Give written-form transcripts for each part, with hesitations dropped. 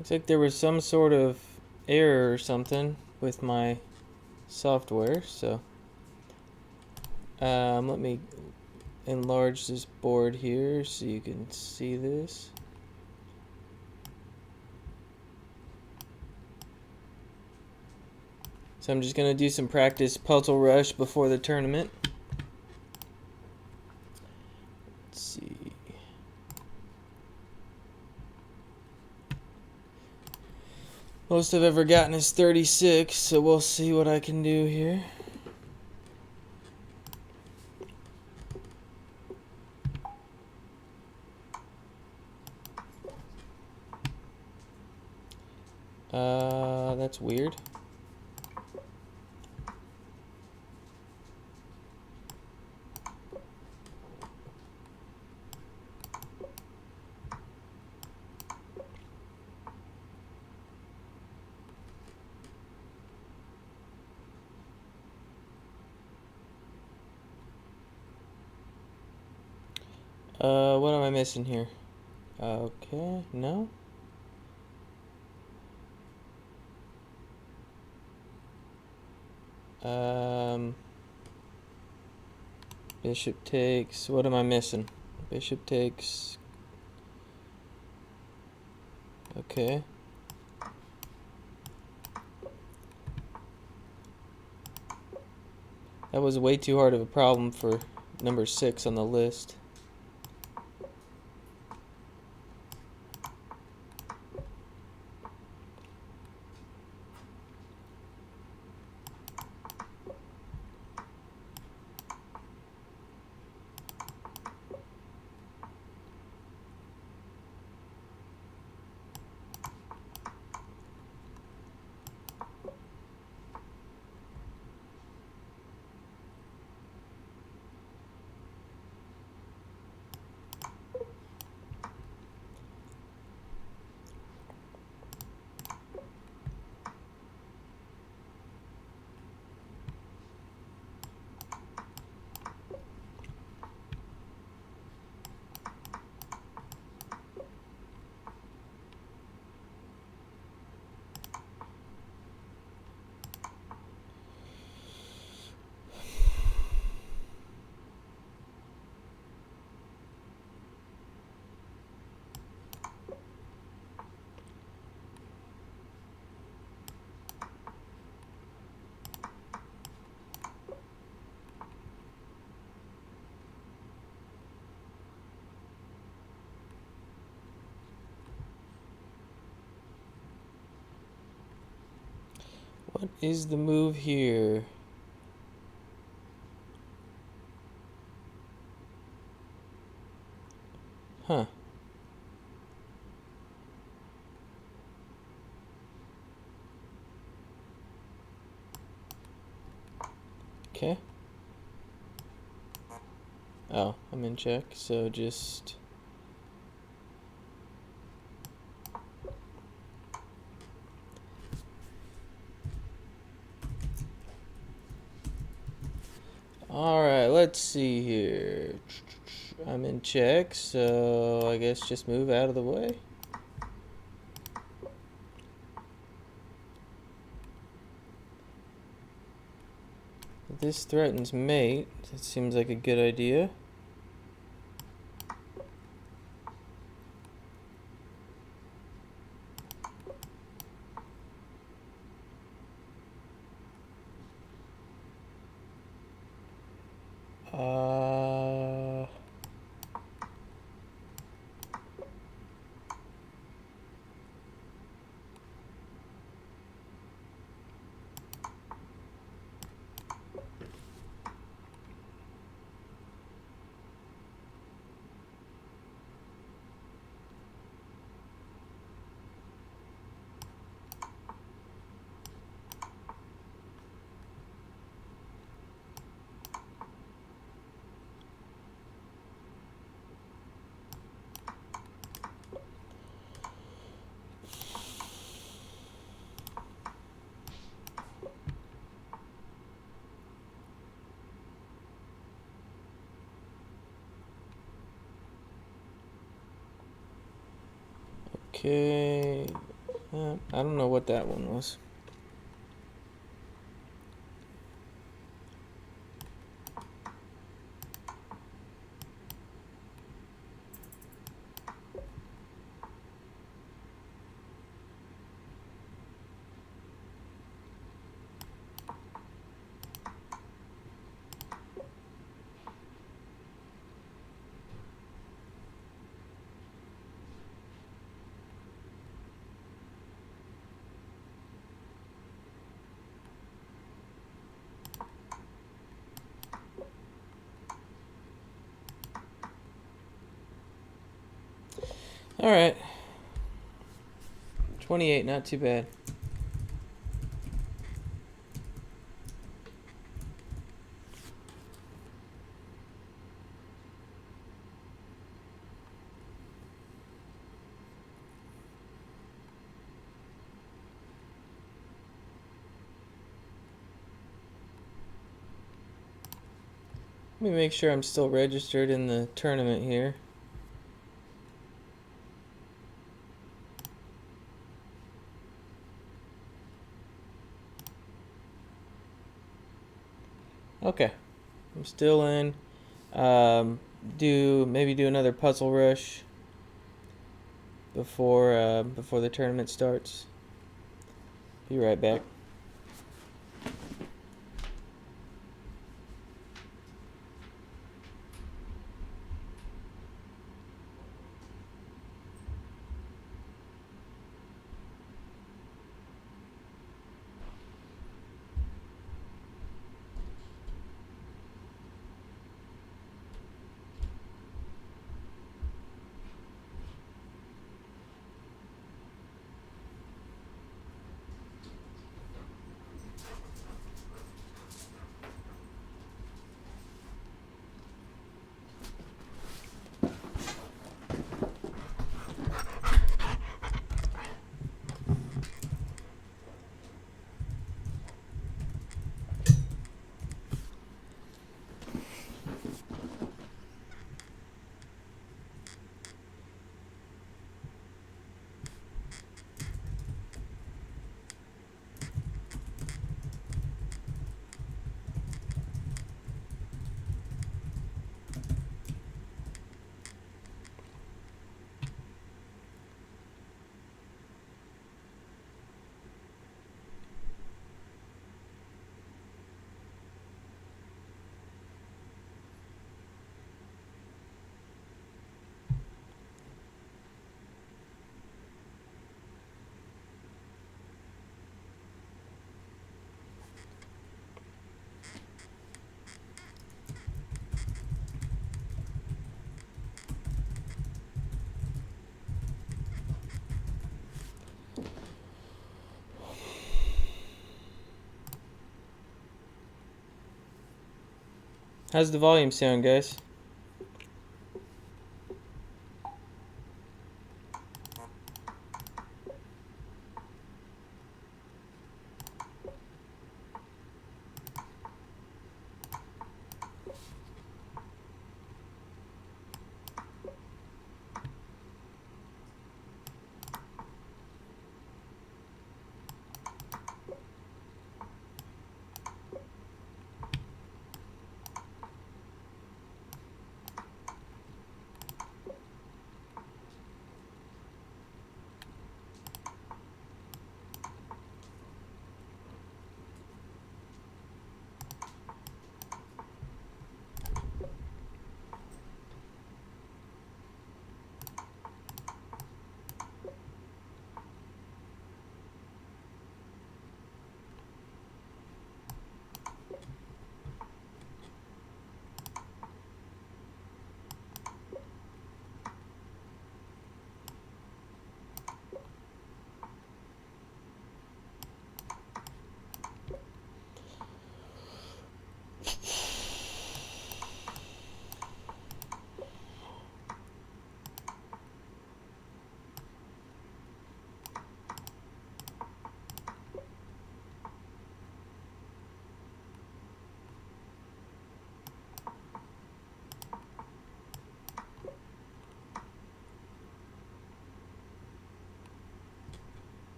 Looks like there was some sort of error or something with my software, so let me enlarge this board here so you can see this. So I'm just going to do some practice puzzle rush before the tournament. Let's see. Most I've ever gotten is 36, so we'll see what I can do here. That's weird. What am I missing here? Okay, no. Bishop takes. What am I missing? Bishop takes. Okay. That was way too hard of a problem for number 6 on the list. What is the move here? Huh. Okay. Oh, I'm in check, so just... Alright, let's see here. I'm in check, so I guess just move out of the way. This threatens mate. That seems like a good idea. Okay. I don't know what that one was. All right. 28, not too bad. Let me make sure I'm still registered in the tournament here. Okay, I'm still in. Maybe do another puzzle rush before the tournament starts. Be right back. How's the volume sound, guys?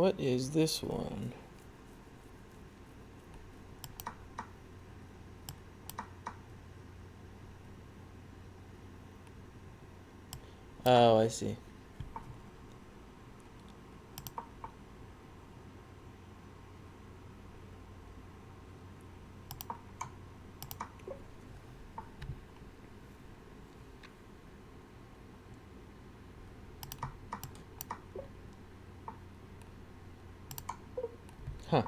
What is this one? Oh, I see. Huh.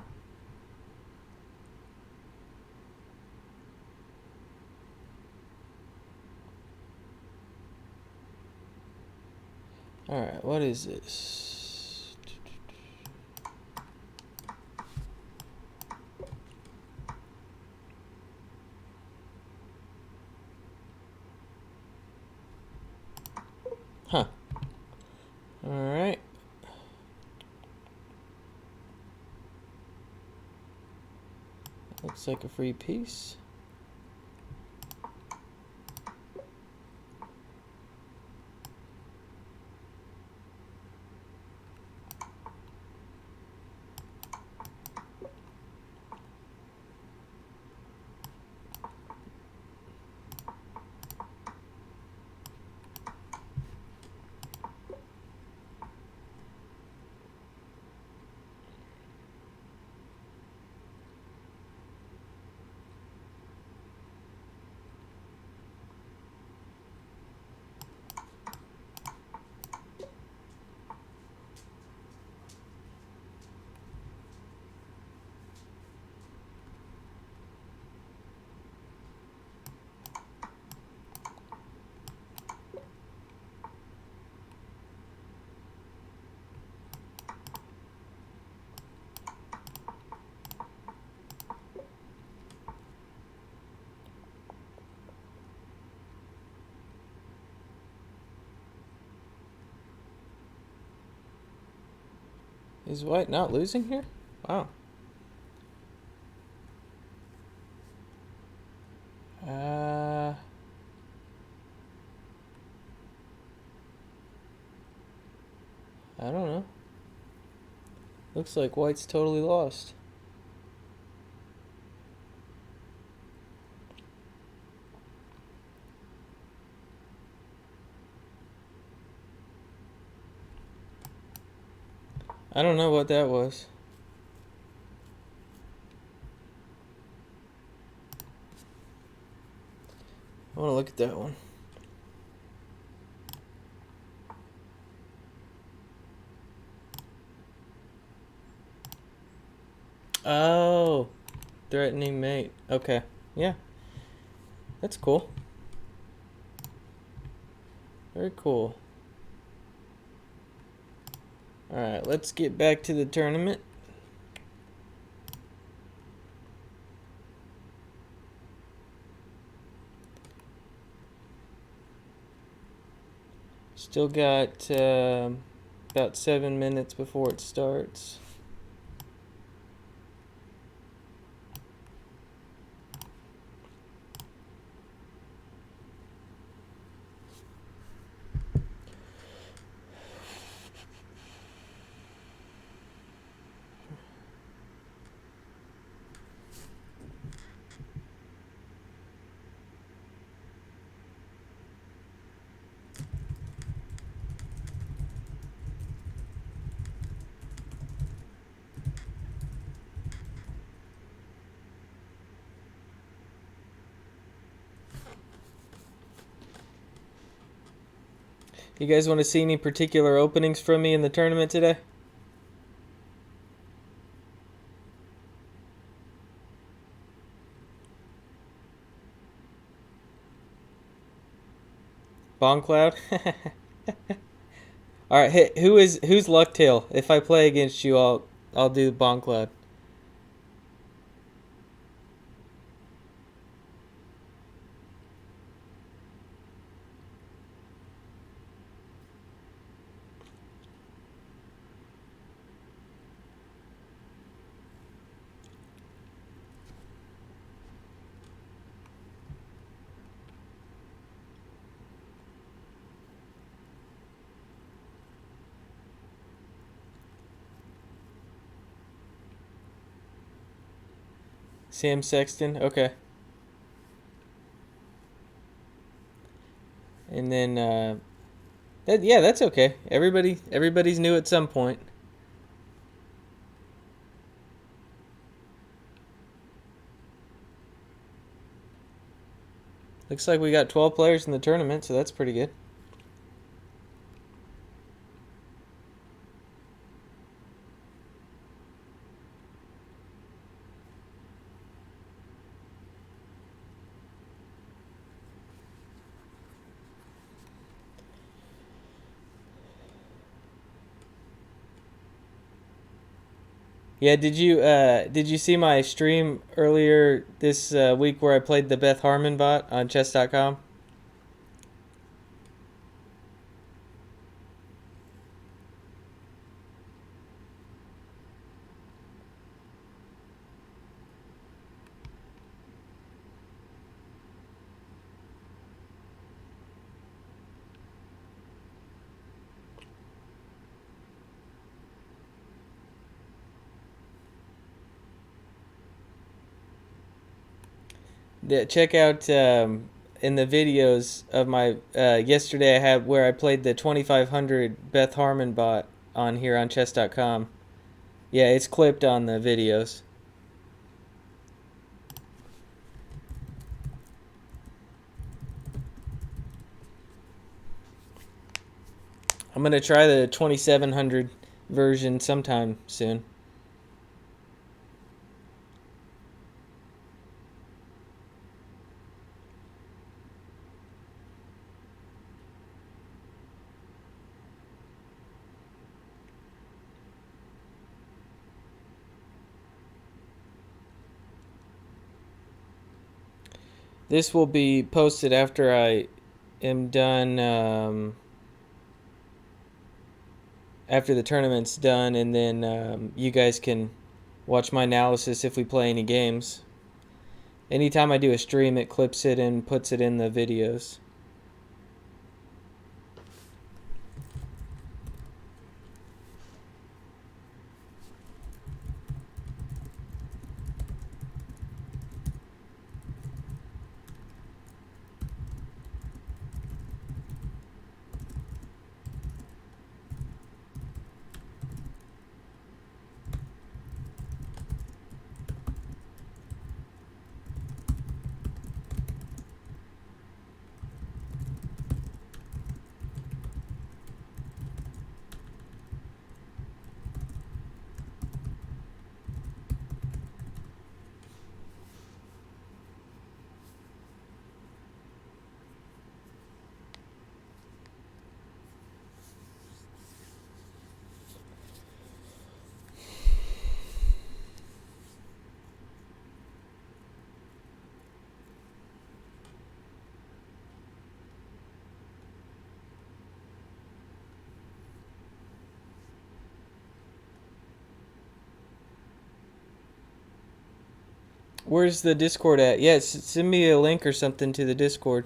Alright, what is this? Huh. Alright. Looks like a free piece. Is white not losing here? Wow. I don't know. Looks like white's totally lost. I don't know what that was. I want to look at that one. Oh, threatening mate. Okay, yeah, that's cool. Very cool. Alright, let's get back to the tournament. Still got about 7 minutes before it starts. You guys want to see any particular openings from me in the tournament today? Bomb Cloud? Alright, hey, who's Lucktail? If I play against you, I'll do Bomb Cloud. Sam Sexton. Okay. And then that's okay. Everybody's new at some point. Looks like we got 12 players in the tournament, so that's pretty good. Yeah, did you see my stream earlier this week where I played the Beth Harmon bot on chess.com? Check out in the videos of my yesterday I had where I played the 2500 Beth Harmon bot on here on chess.com. Yeah, it's clipped on the videos. I'm gonna try the 2700 version sometime soon. This will be posted after I am done, after the tournament's done, and then you guys can watch my analysis if we play any games. Anytime I do a stream, it clips it and puts it in the videos. Where's the Discord at? Yeah, send me a link or something to the Discord.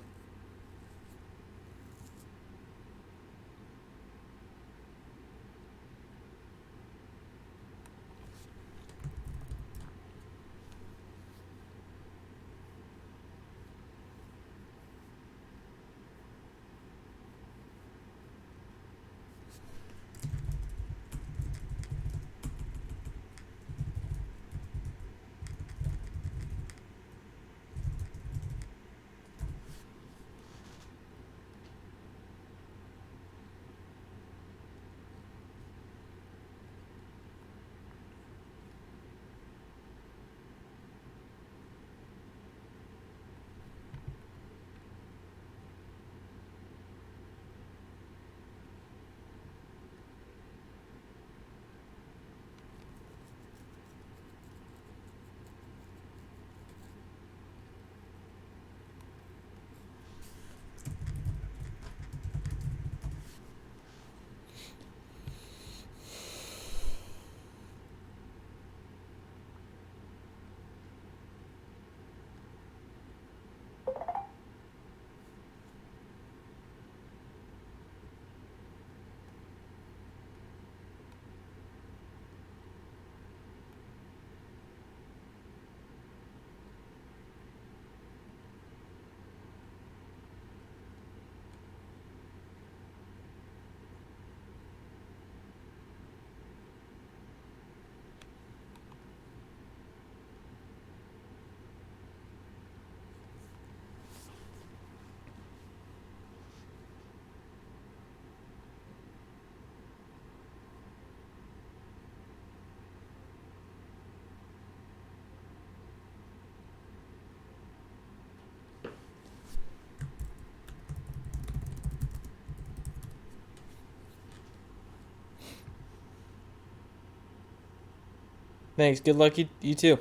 Thanks. Good luck, you too.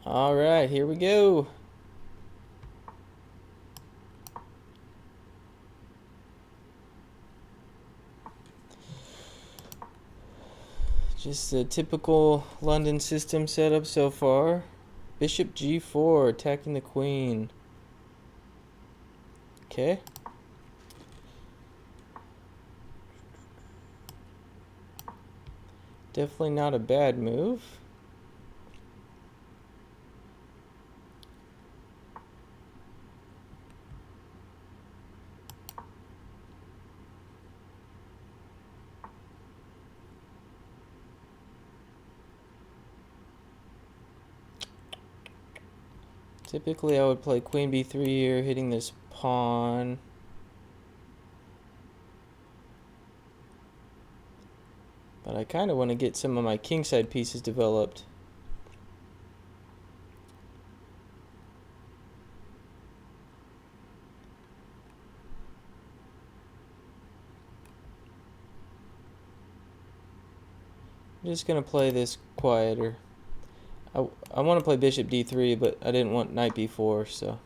All right, here we go. Just the typical London system setup so far. Bishop g4, attacking the queen. Okay. Definitely not a bad move. Typically I would play queen b3 here, hitting this pawn. But I kind of want to get some of my kingside pieces developed. I'm just going to play this quieter. I want to play bishop d3, but I didn't want knight b4, so.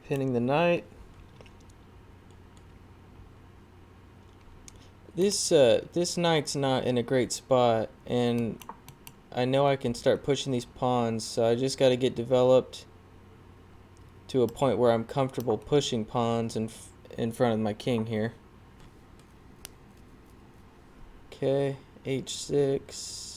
Pinning the knight. This knight's not in a great spot, and I know I can start pushing these pawns, so I just got to get developed to a point where I'm comfortable pushing pawns in front of my king here. Okay, h6.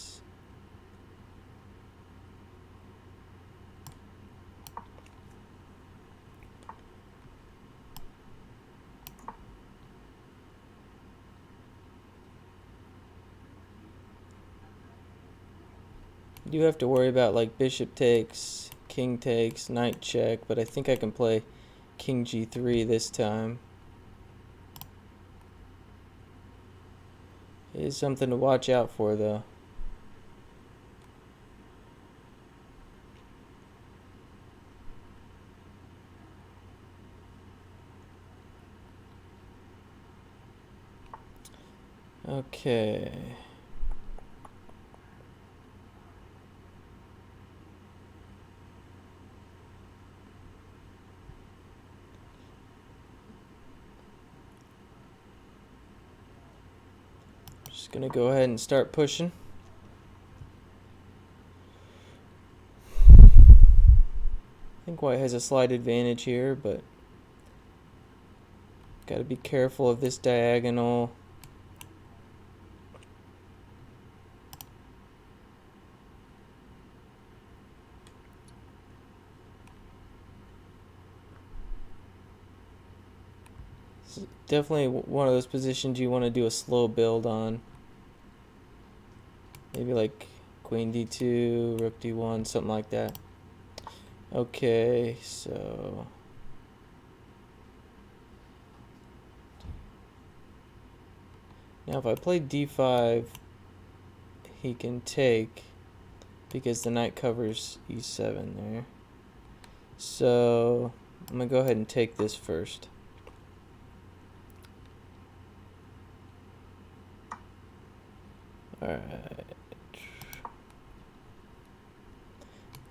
You do have to worry about like bishop takes, king takes, knight check, but I think I can play king g3 this time. It is something to watch out for though. Okay. Just gonna go ahead and start pushing. I think white has a slight advantage here, but gotta be careful of this diagonal. It's definitely one of those positions you want to do a slow build on. Maybe like queen d2, rook d1, something like that. Okay, so now if I play d5, he can take because the knight covers e7 there. So I'm gonna go ahead and take this first. Alright.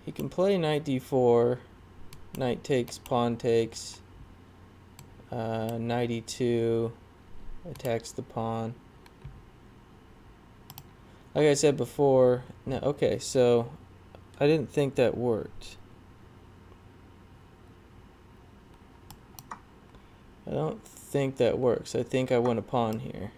He can play knight d4, knight takes, pawn takes, knight e2, attacks the pawn. Like I said before, no, okay, so I didn't think that worked. I don't think that works. I think I want a pawn here.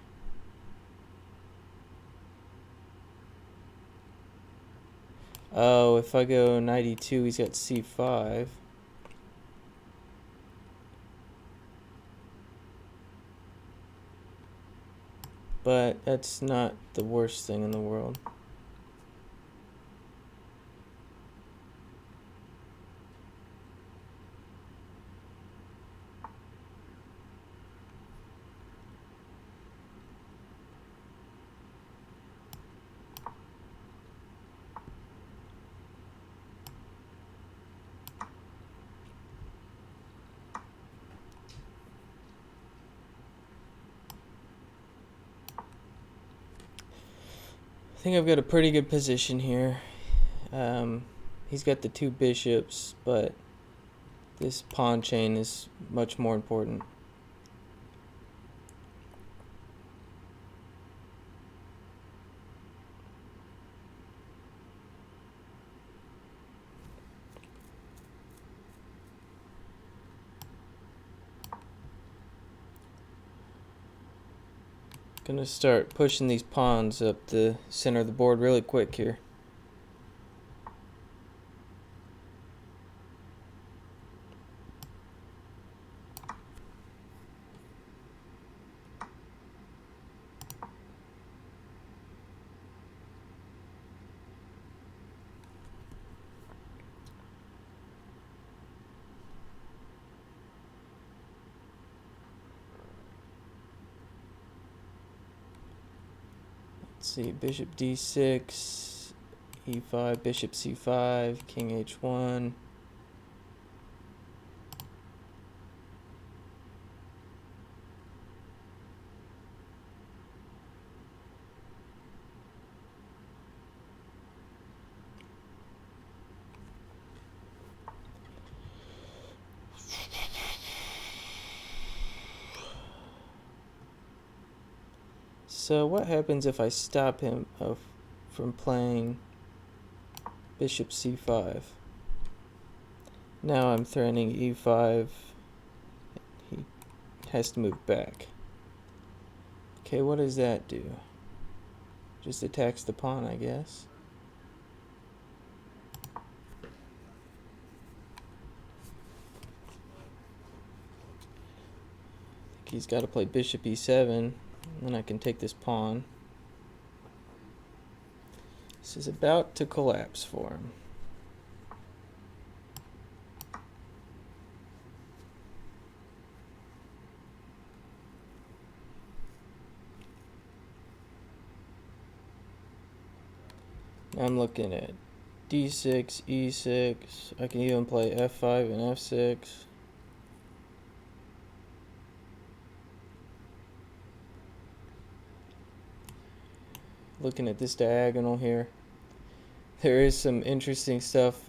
Oh, if I go knight e2, he's got c5. But that's not the worst thing in the world. think I've got a pretty good position here. He's got the 2 bishops, but this pawn chain is much more important. Gonna start pushing these pawns up the center of the board really quick here. Let's see, bishop d6, e5, bishop c5, king h1. So what happens if I stop him from playing bishop c5? Now I'm threatening e5. He has to move back. Okay, what does that do? Just attacks the pawn, I guess. I think he's got to play bishop e7. Then I can take this pawn. This is about to collapse for him. Now I'm looking at d6, e6. I can even play f5 and f6. Looking at this diagonal here, there is some interesting stuff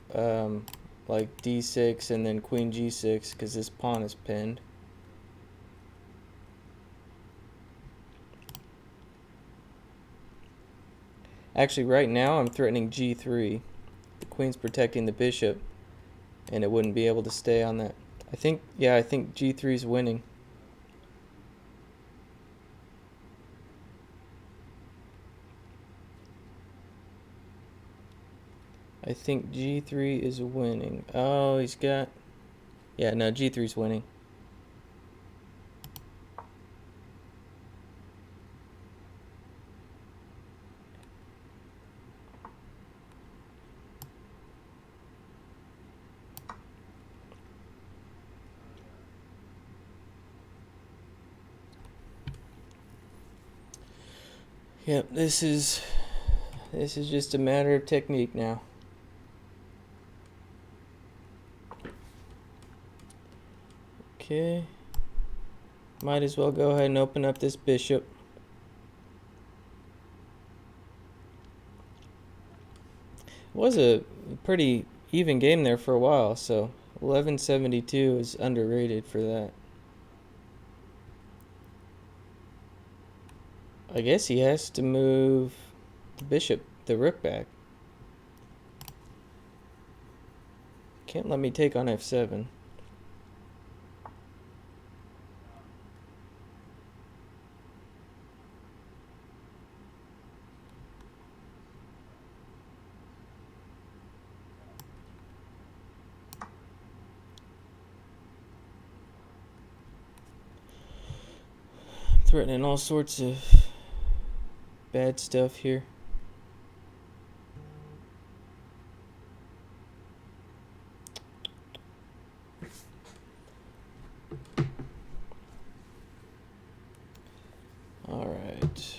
like d6 and then queen g6 because this pawn is pinned. Actually, right now I'm threatening g3. The queen's protecting the bishop, and it wouldn't be able to stay on that. I think g3 is winning. I think g3 is winning. Oh, he's got... Yeah, no, g3 is winning. Yep, this is just a matter of technique now. Okay, might as well go ahead and open up this bishop. It was a pretty even game there for a while, so 1172 is underrated for that. I guess he has to move the bishop, the rook back. Can't let me take on f7. Threatening all sorts of bad stuff here. All right.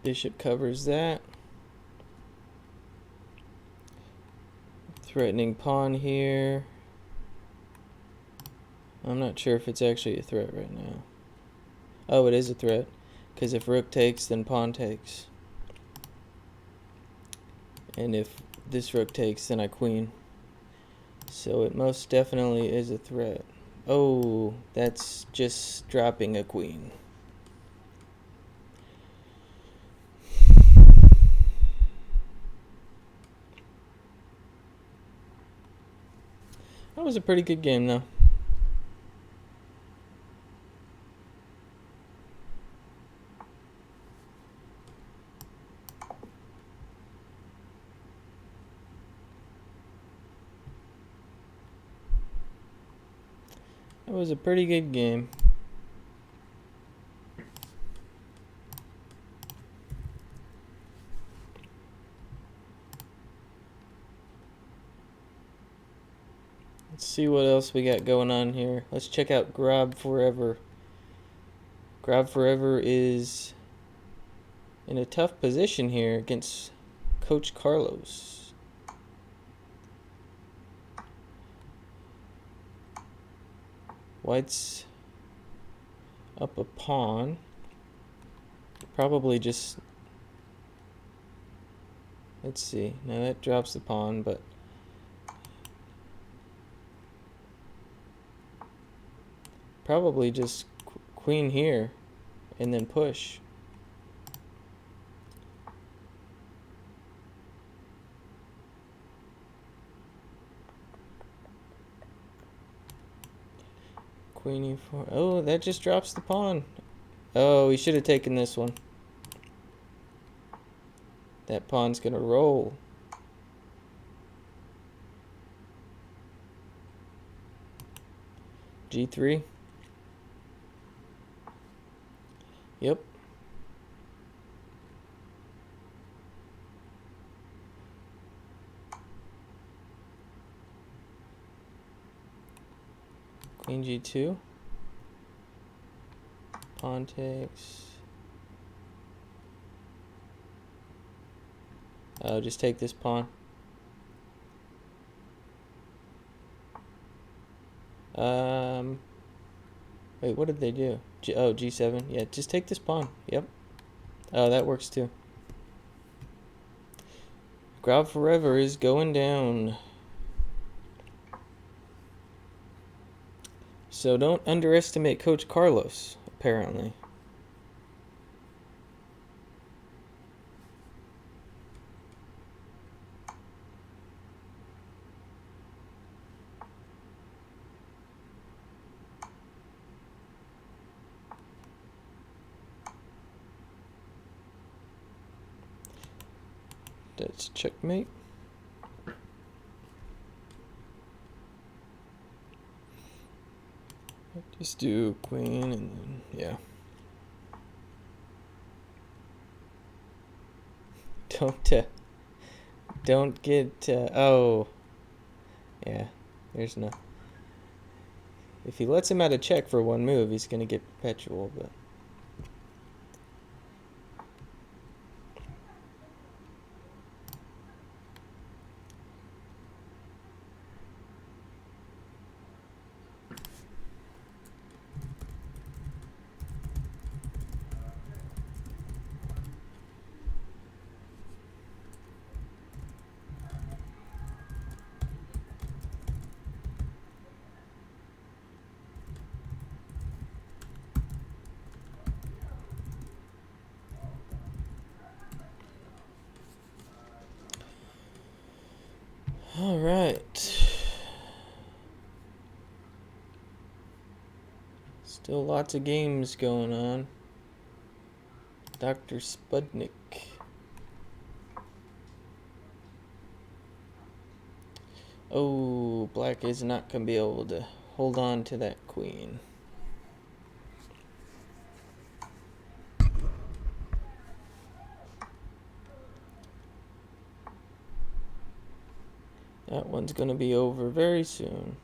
Bishop covers that. Threatening pawn here. I'm not sure if it's actually a threat right now. Oh, it is a threat, because if rook takes, then pawn takes. And if this rook takes, then I queen. So it most definitely is a threat. Oh, that's just dropping a queen. That was a pretty good game, though. That was a pretty good game. Let's see what else we got going on here. Let's check out Grab Forever. Grab Forever is in a tough position here against Coach Carlos. White's up a pawn. Probably just... Let's see. Now that drops the pawn, but... Probably just queen here and then push. Queen e4. Oh, that just drops the pawn. Oh, he should have taken this one. That pawn's gonna roll. G3. Yep. Queen G2. Pawn takes. Oh, just take this pawn. Wait, what did they do? G7. Yeah, just take this pawn. Yep. Oh, that works too. Grab Forever is going down. So don't underestimate Coach Carlos, apparently. That's checkmate. Just do queen and then, yeah. Don't get, oh. Yeah, there's no. If he lets him out of check for one move, he's going to get perpetual, but. All right. Still lots of games going on. Dr. Spudnik. Oh, black is not going to be able to hold on to that queen. That one's going to be over very soon.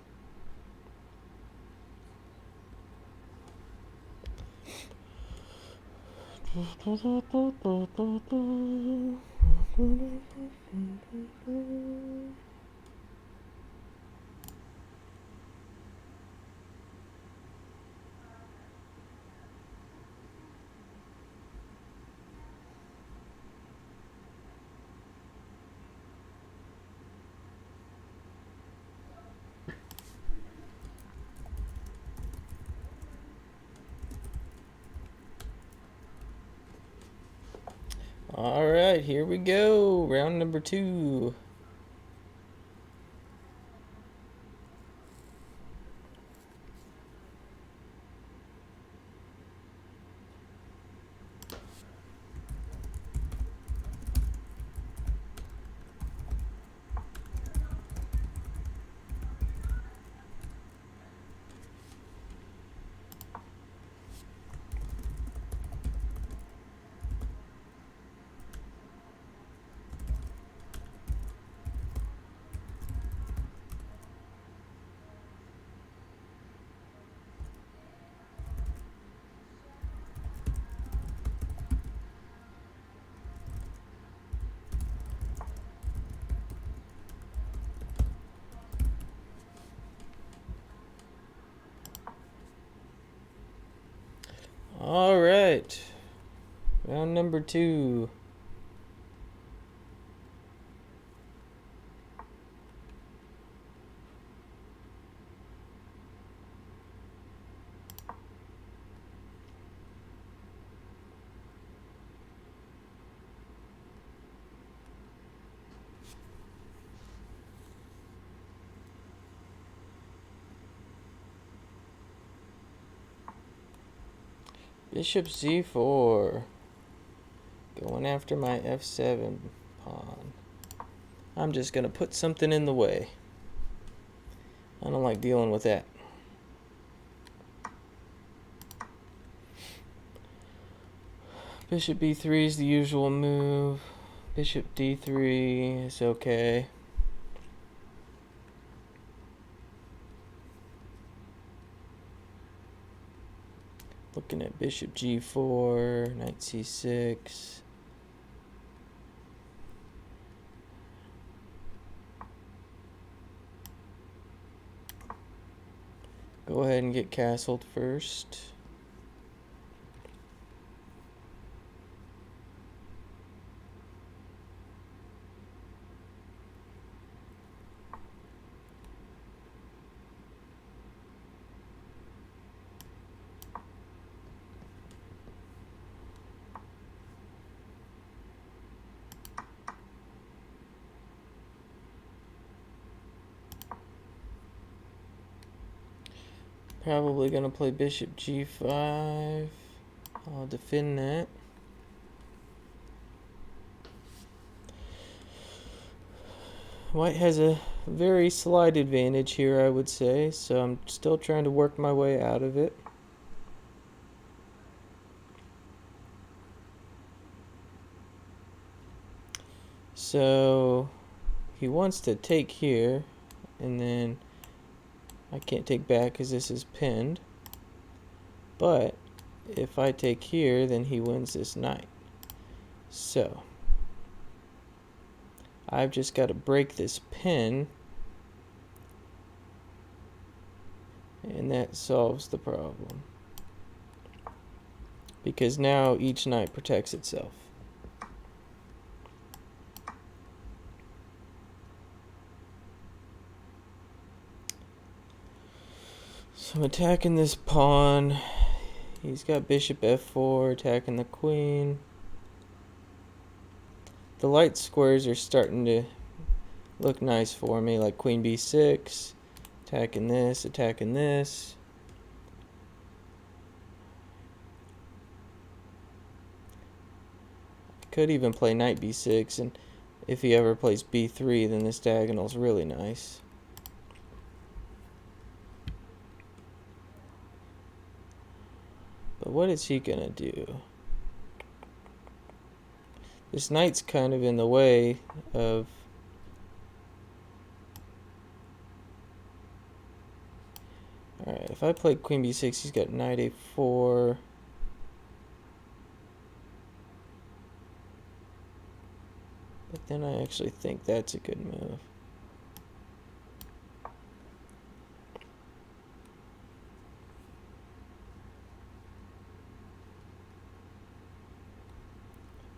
All right, here we go. Round number 2. All right. Round number 2. Bishop c4. Going after my f7 pawn. I'm just going to put something in the way. I don't like dealing with that. Bishop b3 is the usual move. Bishop d3 is okay. Looking at bishop g4, knight c6. Go ahead and get castled first. Probably gonna play bishop g5. I'll defend that. White has a very slight advantage here, I would say, so I'm still trying to work my way out of it. So he wants to take here, and then I can't take back because this is pinned. But if I take here, then he wins this knight. So I've just got to break this pin, and that solves the problem. Because now each knight protects itself. So I'm attacking this pawn. He's got bishop f4, attacking the queen. The light squares are starting to look nice for me, like queen b6, attacking this, attacking this. Could even play knight b6, and if he ever plays b3, then this diagonal's really nice. But what is he gonna do? This knight's kind of in the way of... Alright, if I play queen b6, he's got knight a4. then I actually think that's a good move.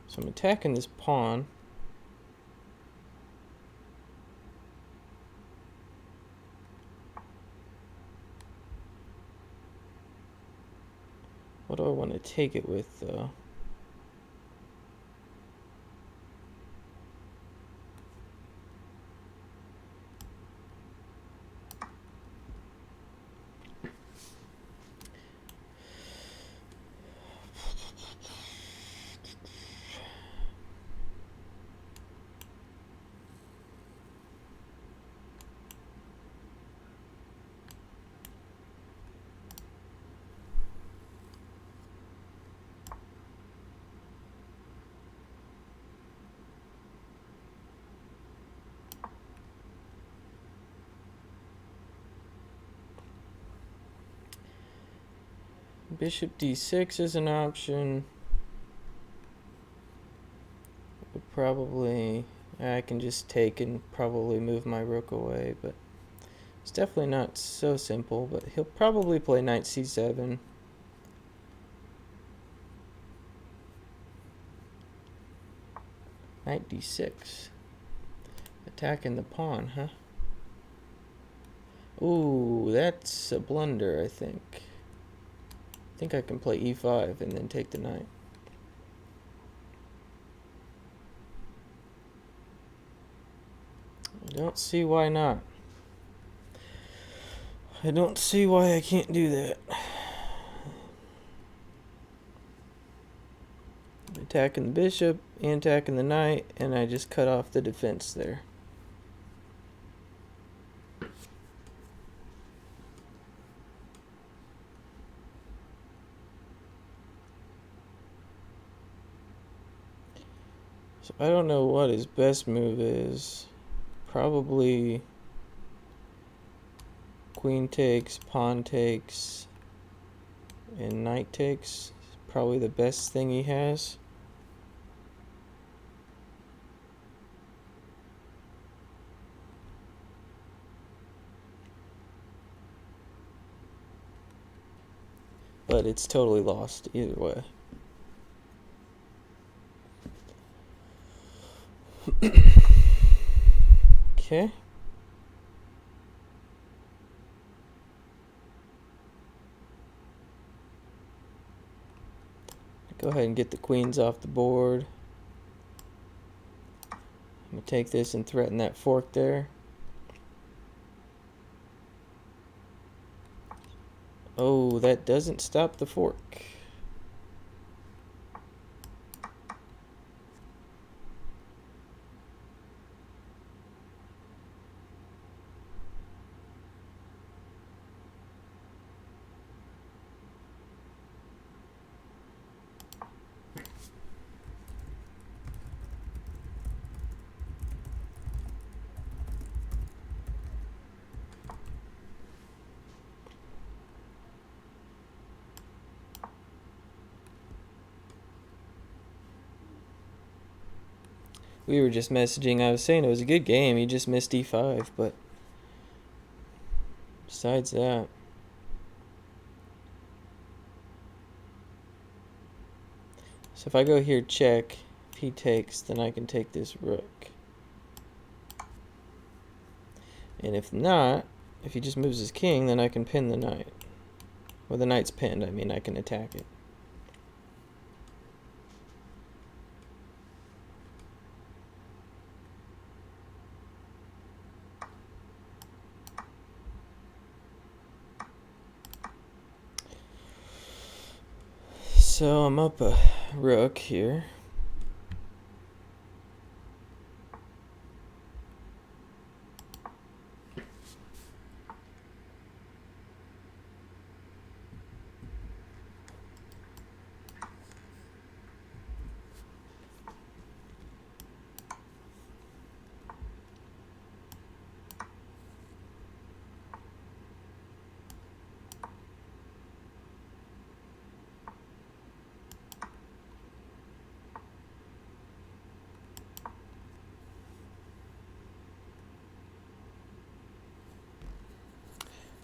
So I'm attacking this pawn. What do I want to take it with, though? Bishop d6 is an option. Probably, I can just take and probably move my rook away, but it's definitely not so simple. But he'll probably play knight c7. Knight d6. Attacking the pawn, huh? Ooh, that's a blunder, I think. I think I can play e5 and then take the knight. I don't see why not. I don't see why I can't do that. Attacking the bishop and attacking the knight, and I just cut off the defense there. So I don't know what his best move is. Probably queen takes, pawn takes, and knight takes. Probably the best thing he has. But it's totally lost either way. Okay. Go ahead and get the queens off the board. I'm going to take this and threaten that fork there. Oh, that doesn't stop the fork. We were just messaging. I was saying it was a good game. He just missed e5, but besides that. So if I go here check, if he takes, then I can take this rook. And if not, if he just moves his king, then I can pin the knight. Well, the knight's pinned, I mean I can attack it. So I'm up a rook here.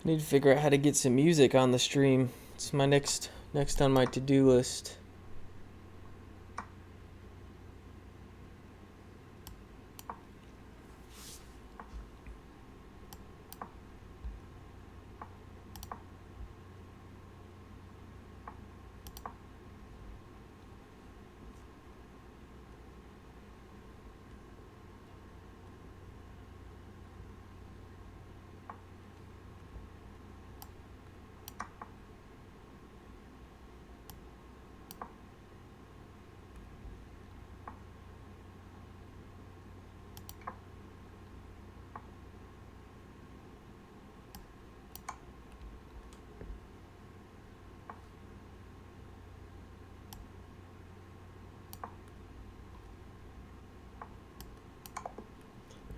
I need to figure out how to get some music on the stream. It's my next on my to-do list.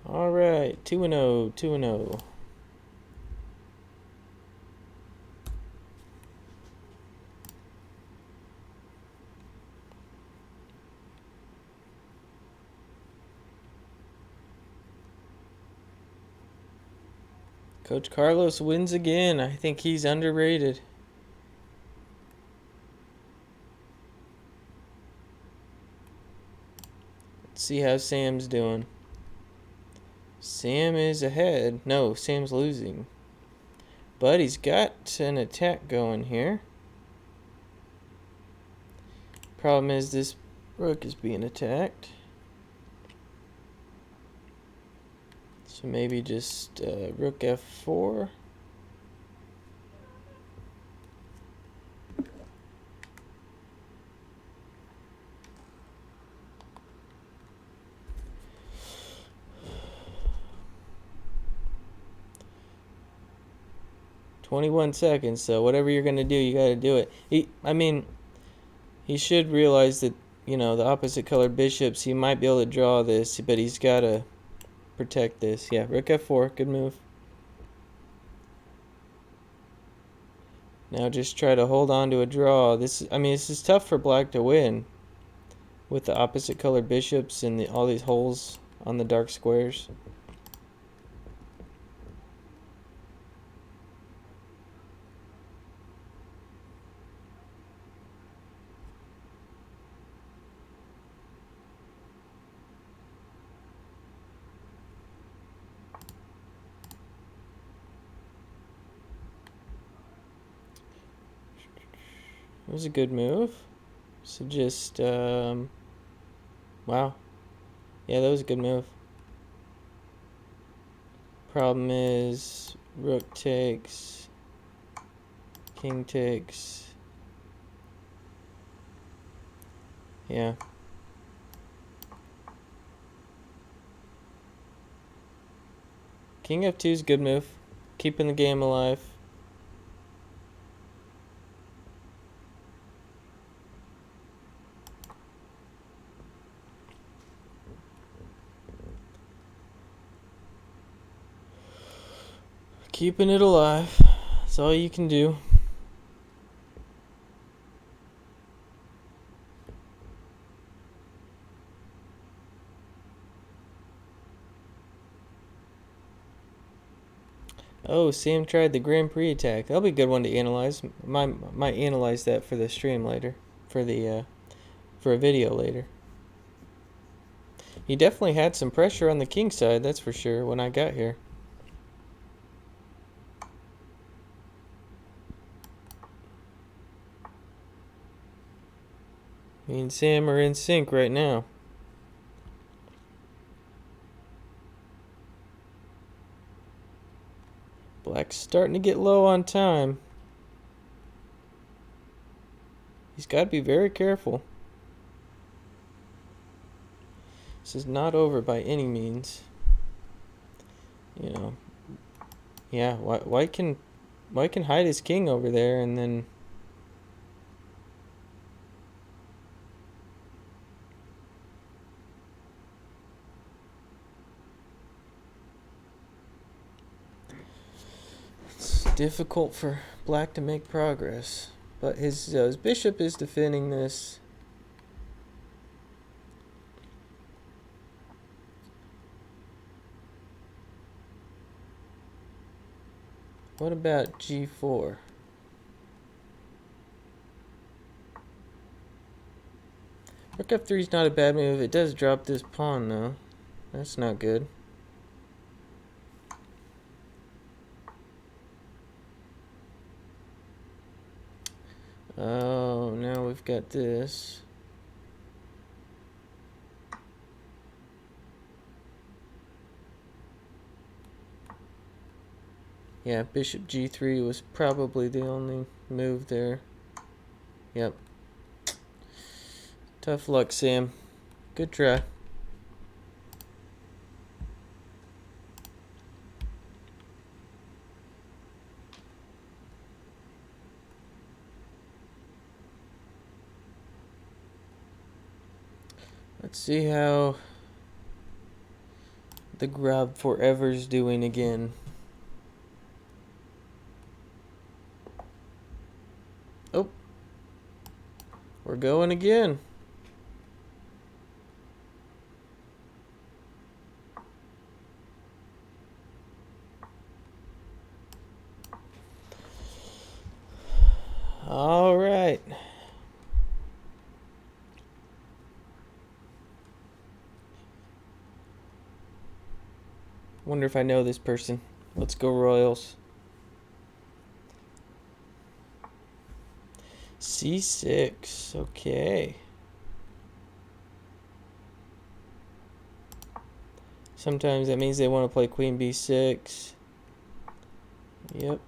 All right, 2-0, 2-0. Coach Carlos wins again. I think he's underrated. Let's see how Sam's doing. Sam is ahead. No, Sam's losing. But he's got an attack going here. Problem is this rook is being attacked. So maybe just rook f4. "21 seconds, so whatever you're going to do, you got to do it." He should realize that, the opposite colored bishops, he might be able to draw this, but he's got to protect this. Yeah, rook f4, good move. Now just try to hold on to a draw. This is tough for black to win with the opposite colored bishops and all these holes on the dark squares. It was a good move. So just, wow. Yeah, that was a good move. Problem is, rook takes, king takes. Yeah. King f2 is a good move. Keeping the game alive. Keeping it alive. That's all you can do. Oh, Sam tried the Grand Prix attack. That'll be a good one to analyze. Might analyze that for the stream later, for a video later. He definitely had some pressure on the king side, that's for sure, when I got here. Me and Sam are in sync right now. Black's starting to get low on time. He's got to be very careful. This is not over by any means. Yeah, White can hide his king over there and then it's difficult for black to make progress. But his bishop is defending this. What about g4? Rook f3 is not a bad move. It does drop this pawn, though. That's not good. Oh, now we've got this. Yeah, bishop g3 was probably the only move there. Yep. Tough luck, Sam. Good try. Let's see how the Grab Forever's doing again. Oh, we're going again. All right. Wonder if I know this person. Let's go Royals. C6. Okay. Sometimes that means they want to play Queen B6. Yep.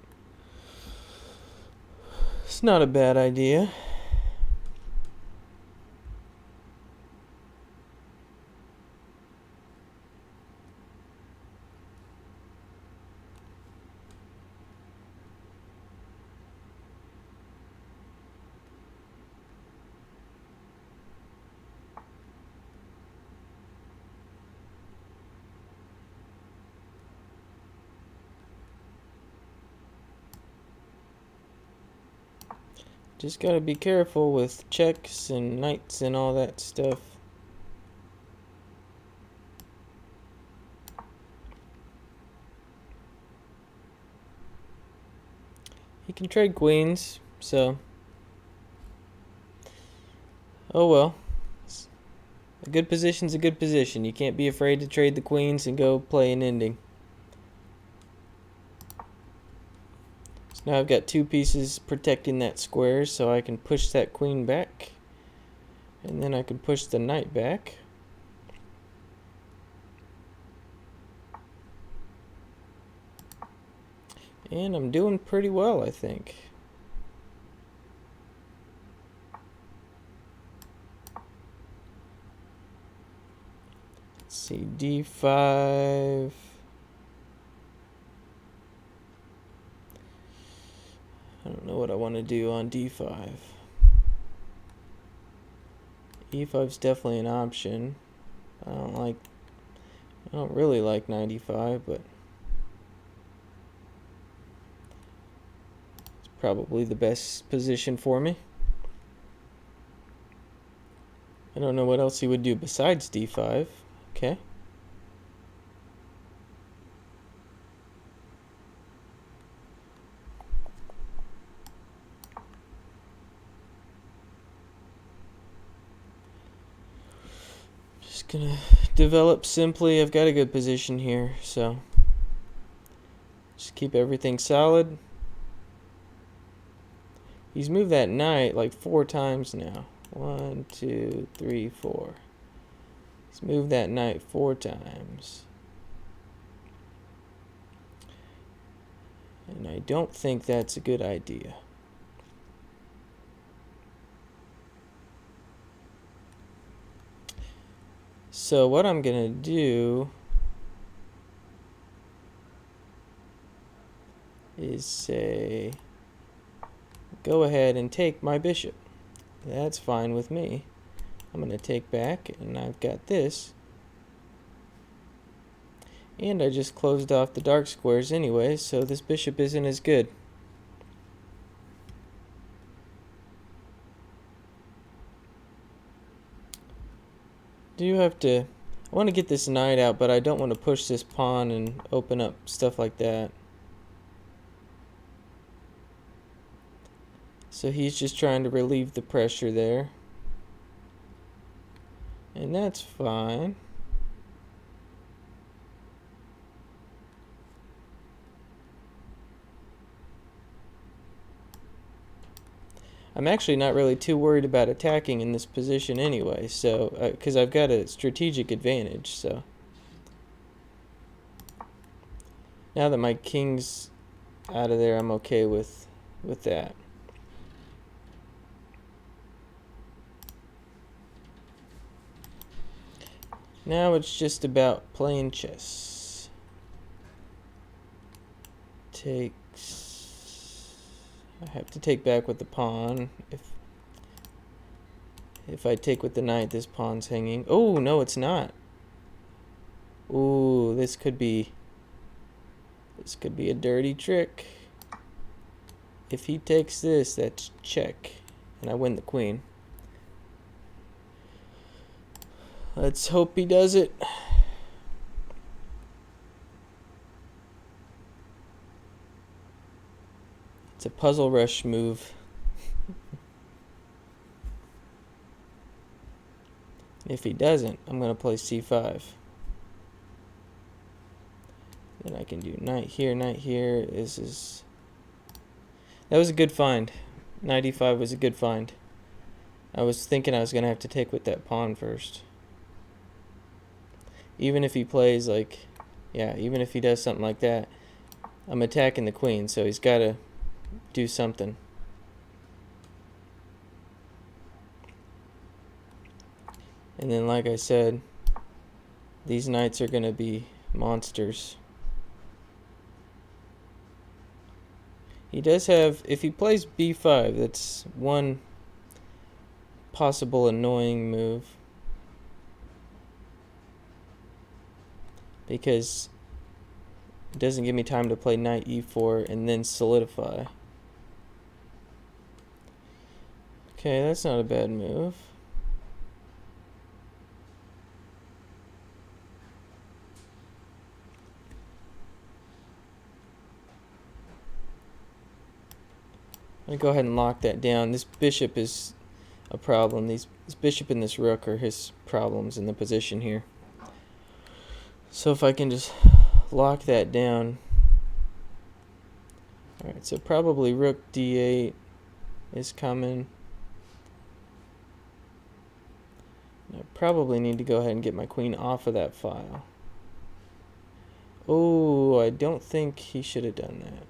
It's not a bad idea. Just gotta be careful with checks and knights and all that stuff. He can trade queens, so oh well. A good position's a good position. You can't be afraid to trade the queens and go play an ending. So now I've got two pieces protecting that square, so I can push that queen back. And then I can push the knight back. And I'm doing pretty well, I think. Let's see, d5. I don't know what I want to do on d5. e5 is definitely an option. I don't really like 95, but it's probably the best position for me. I don't know what else he would do besides d5. Okay. Just gonna develop simply. I've got a good position here, so just keep everything solid. He's moved that knight like 4 times now. 1, 2, 3, 4. He's moved that knight 4 times. And I don't think that's a good idea. So what I'm gonna do is say, go ahead and take my bishop. That's fine with me. I'm gonna take back, and I've got this. And I just closed off the dark squares anyway, so this bishop isn't as good. I want to get this knight out, but I don't want to push this pawn and open up stuff like that. So he's just trying to relieve the pressure there. And that's fine. I'm actually not really too worried about attacking in this position anyway, so because I've got a strategic advantage. So now that my king's out of there, I'm okay with that. Now it's just about playing chess. I have to take back with the pawn. If I take with the knight, this pawn's hanging. Oh, no, it's not. Ooh, this could be a dirty trick. If he takes this, that's check, and I win the queen. Let's hope he does it. It's a puzzle rush move. If he doesn't, I'm going to play c5. Then I can do knight here, knight here. That was a good find. Knight e5 was a good find. I was thinking I was going to have to take with that pawn first. Even if he plays even if he does something like that, I'm attacking the queen, so he's got to do something. And then, like I said, these knights are going to be monsters. He does have, if he plays b5, that's one possible annoying move. Because it doesn't give me time to play knight e4 and then solidify. Okay, that's not a bad move. I'm going to go ahead and lock that down. This bishop is a problem. This bishop and this rook are his problems in the position here. So if I can just lock that down. Alright, so probably rook d8 is coming. I probably need to go ahead and get my queen off of that file. Oh, I don't think he should have done that.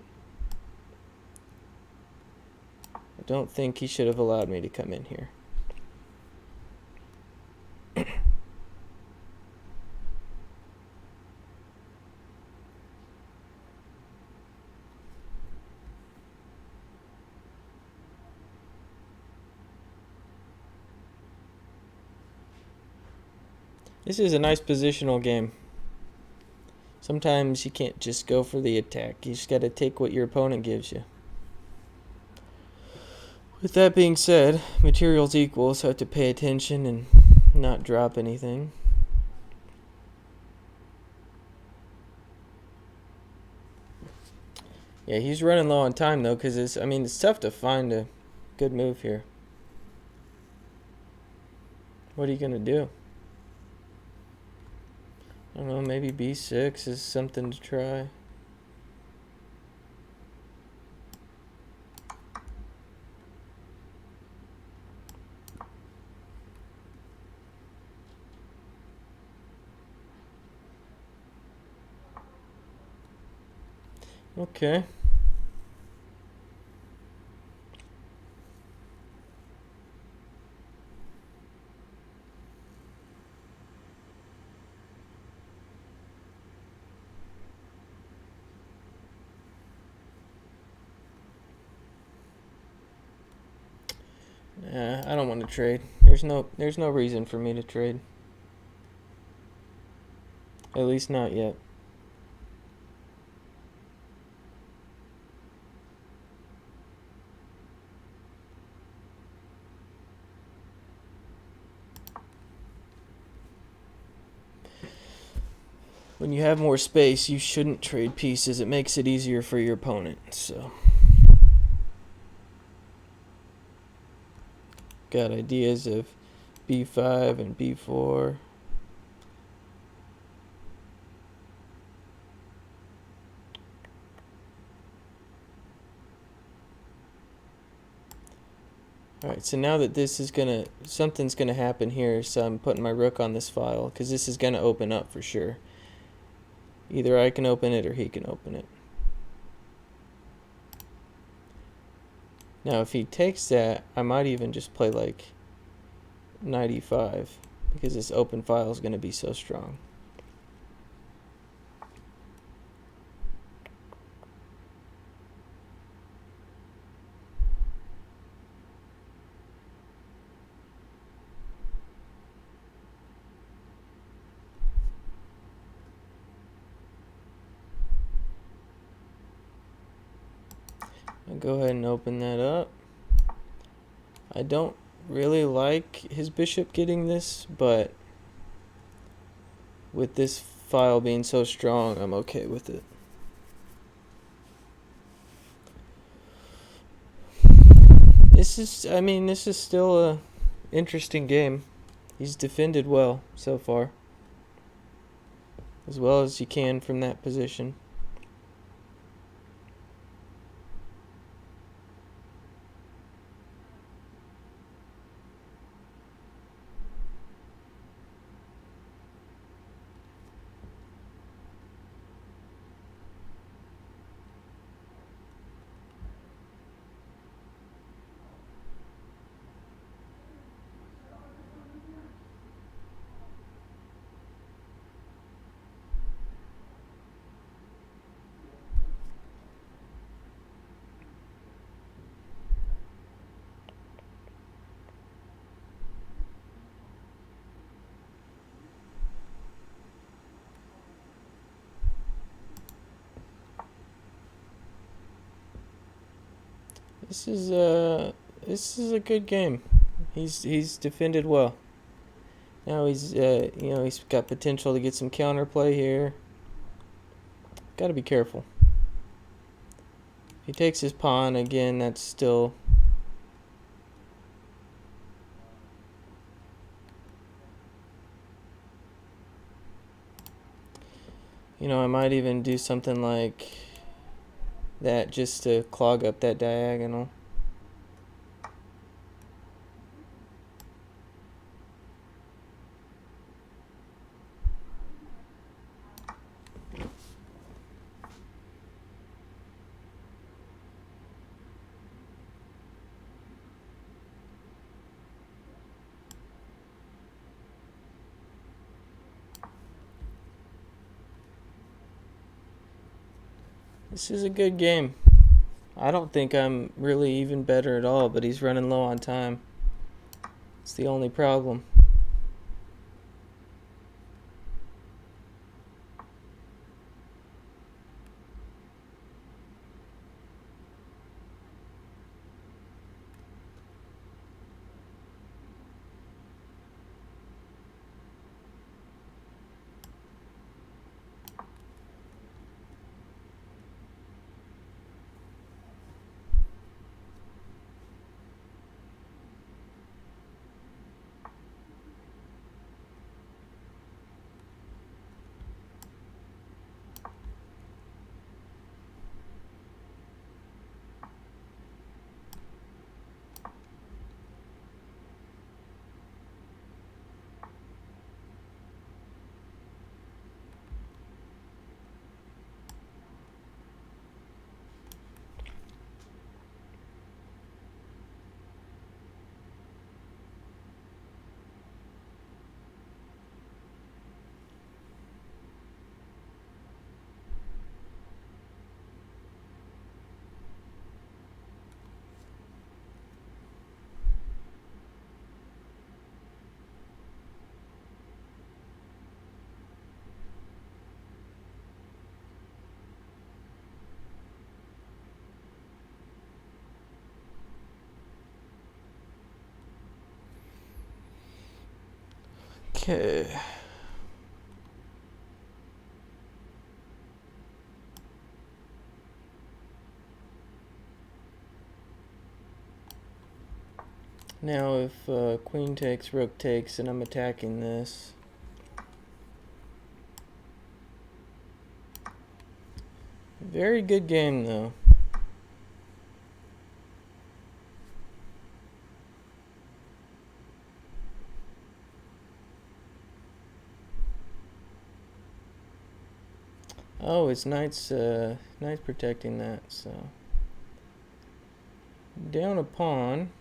I don't think he should have allowed me to come in here. This is a nice positional game. Sometimes you can't just go for the attack. You just got to take what your opponent gives you. With that being said, material's equal, so I have to pay attention and not drop anything. Yeah, he's running low on time though, because it's tough to find a good move here. What are you gonna do? I don't know, maybe b6 is something to try. Okay. I don't want to trade. There's no reason for me to trade. At least not yet. When you have more space, you shouldn't trade pieces. It makes it easier for your opponent. So got ideas of b5 and b4. Alright, so now that this is something's gonna happen here, so I'm putting my rook on this file, because this is gonna open up for sure. Either I can open it or he can open it. Now if he takes that, I might even just play like knight e5, because this open file is gonna be so strong. I'll go ahead and open that up. I don't really like his bishop getting this, but with this file being so strong, I'm okay with it. This is still a interesting game. He's defended well so far, as well as you can from that position. This is a good game. He's defended well. Now he's he's got potential to get some counterplay here. Got to be careful. If he takes his pawn again, that's still I might even do something like that just to clog up that diagonal. This is a good game. I don't think I'm really even better at all, but he's running low on time. It's the only problem. Okay. Now if queen takes, rook takes, and I'm attacking this. Very good game though. Oh, it's knight's protecting that, so down a pawn.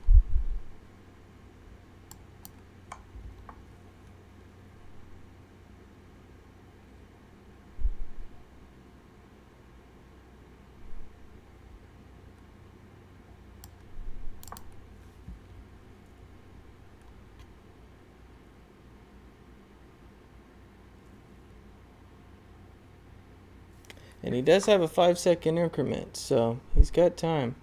And he does have a 5-second increment, so he's got time.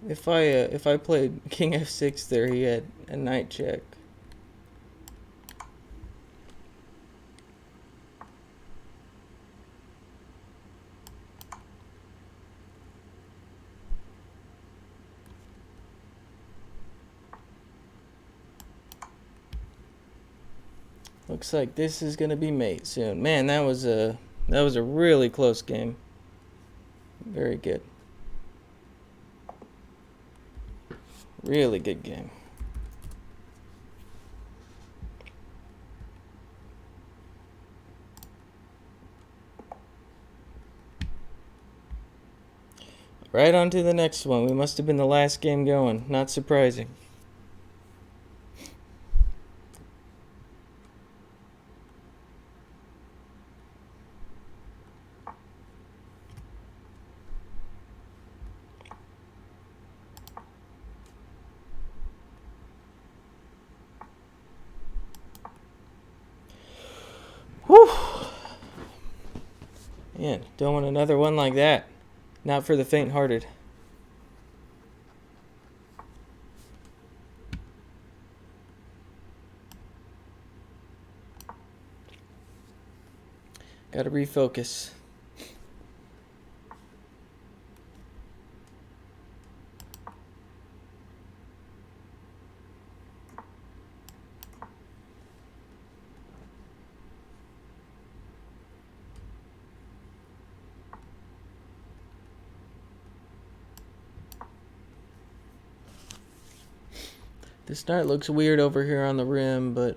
If I played king f6 there, he had a knight check. Looks like this is gonna be mate soon. Man, that was a really close game. Very good. Really good game. Right on to the next one. We must have been the last game going. Not surprising. Whew. Man, don't want another one like that. Not for the faint-hearted. Gotta refocus. This knight looks weird over here on the rim, but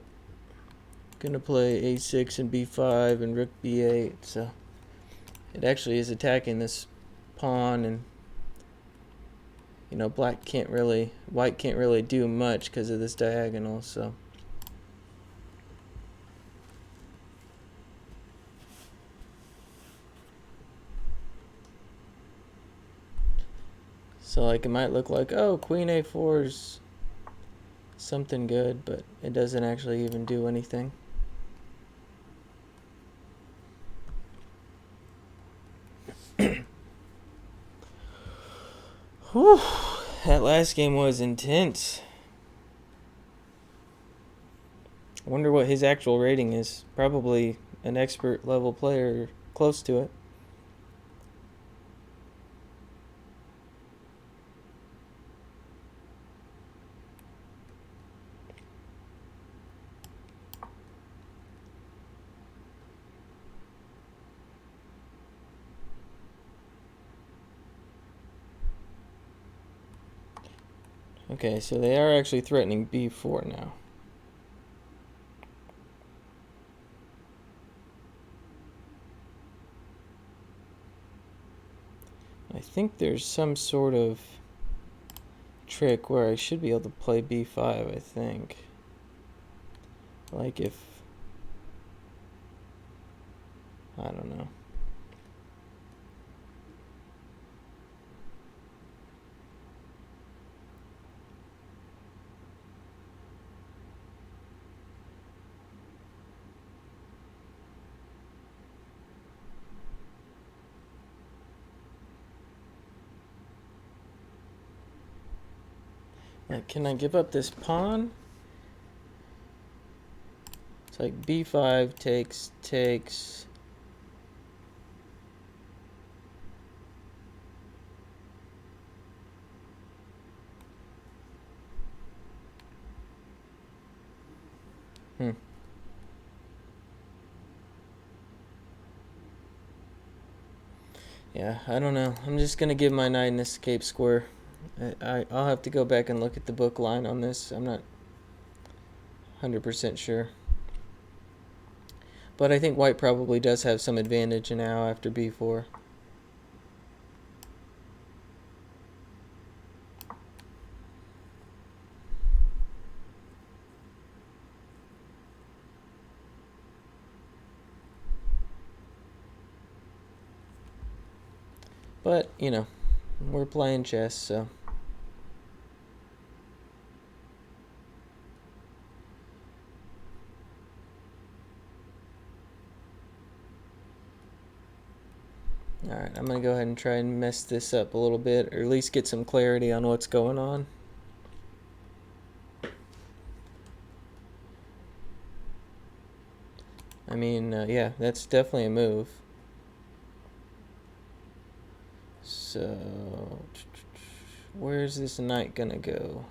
gonna play a6 and b5 and rook b8, so it actually is attacking this pawn, and you know, white can't really do much because of this diagonal, so like it might look like, oh, queen a4 is something good, but it doesn't actually even do anything. Whew, that last game was intense. I wonder what his actual rating is. Probably an expert level player, close to it. Okay, so they are actually threatening b4 now. I think there's some sort of trick where I should be able to play b5, I think. Like if... I don't know. Like, can I give up this pawn? It's like b5 takes. Yeah, I don't know. I'm just gonna give my knight an escape square. I'll have to go back and look at the book line on this. I'm not 100% sure. But I think white probably does have some advantage now after b4. But, you know, we're playing chess, so... Alright, I'm going to go ahead and try and mess this up a little bit, or at least get some clarity on what's going on. I mean, yeah, that's definitely a move. So, where's this knight gonna go?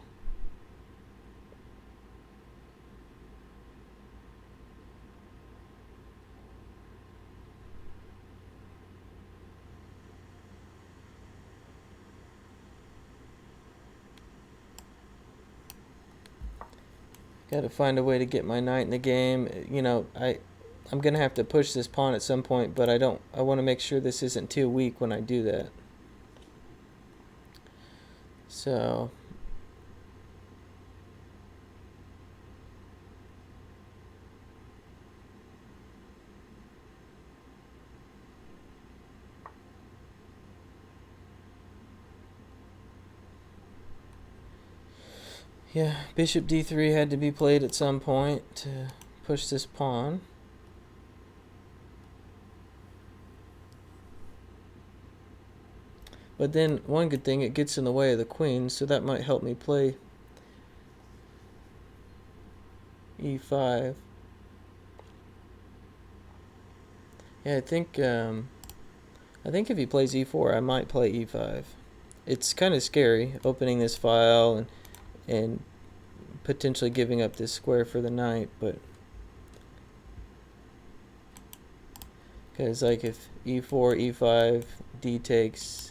Gotta find a way to get my knight in the game. You know, I'm gonna have to push this pawn at some point, but I want to make sure this isn't too weak when I do that. So yeah, bishop d3 had to be played at some point to push this pawn. But then one good thing, it gets in the way of the queen, so that might help me play e5. Yeah, I think if he plays e4, I might play e5. It's kind of scary opening this file and potentially giving up this square for the knight, but because like if e4, e5, d takes,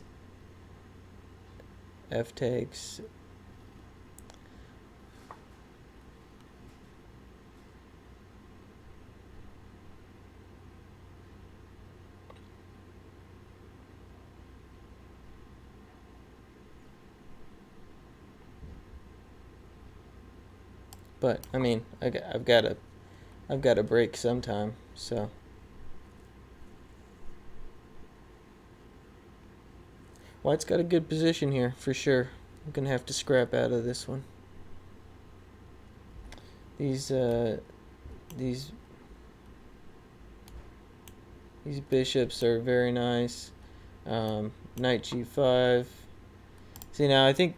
f takes. But I mean, I've got to break sometime, so. White's got a good position here for sure. I'm gonna have to scrap out of this one. These bishops are very nice. Knight g5. See, now I think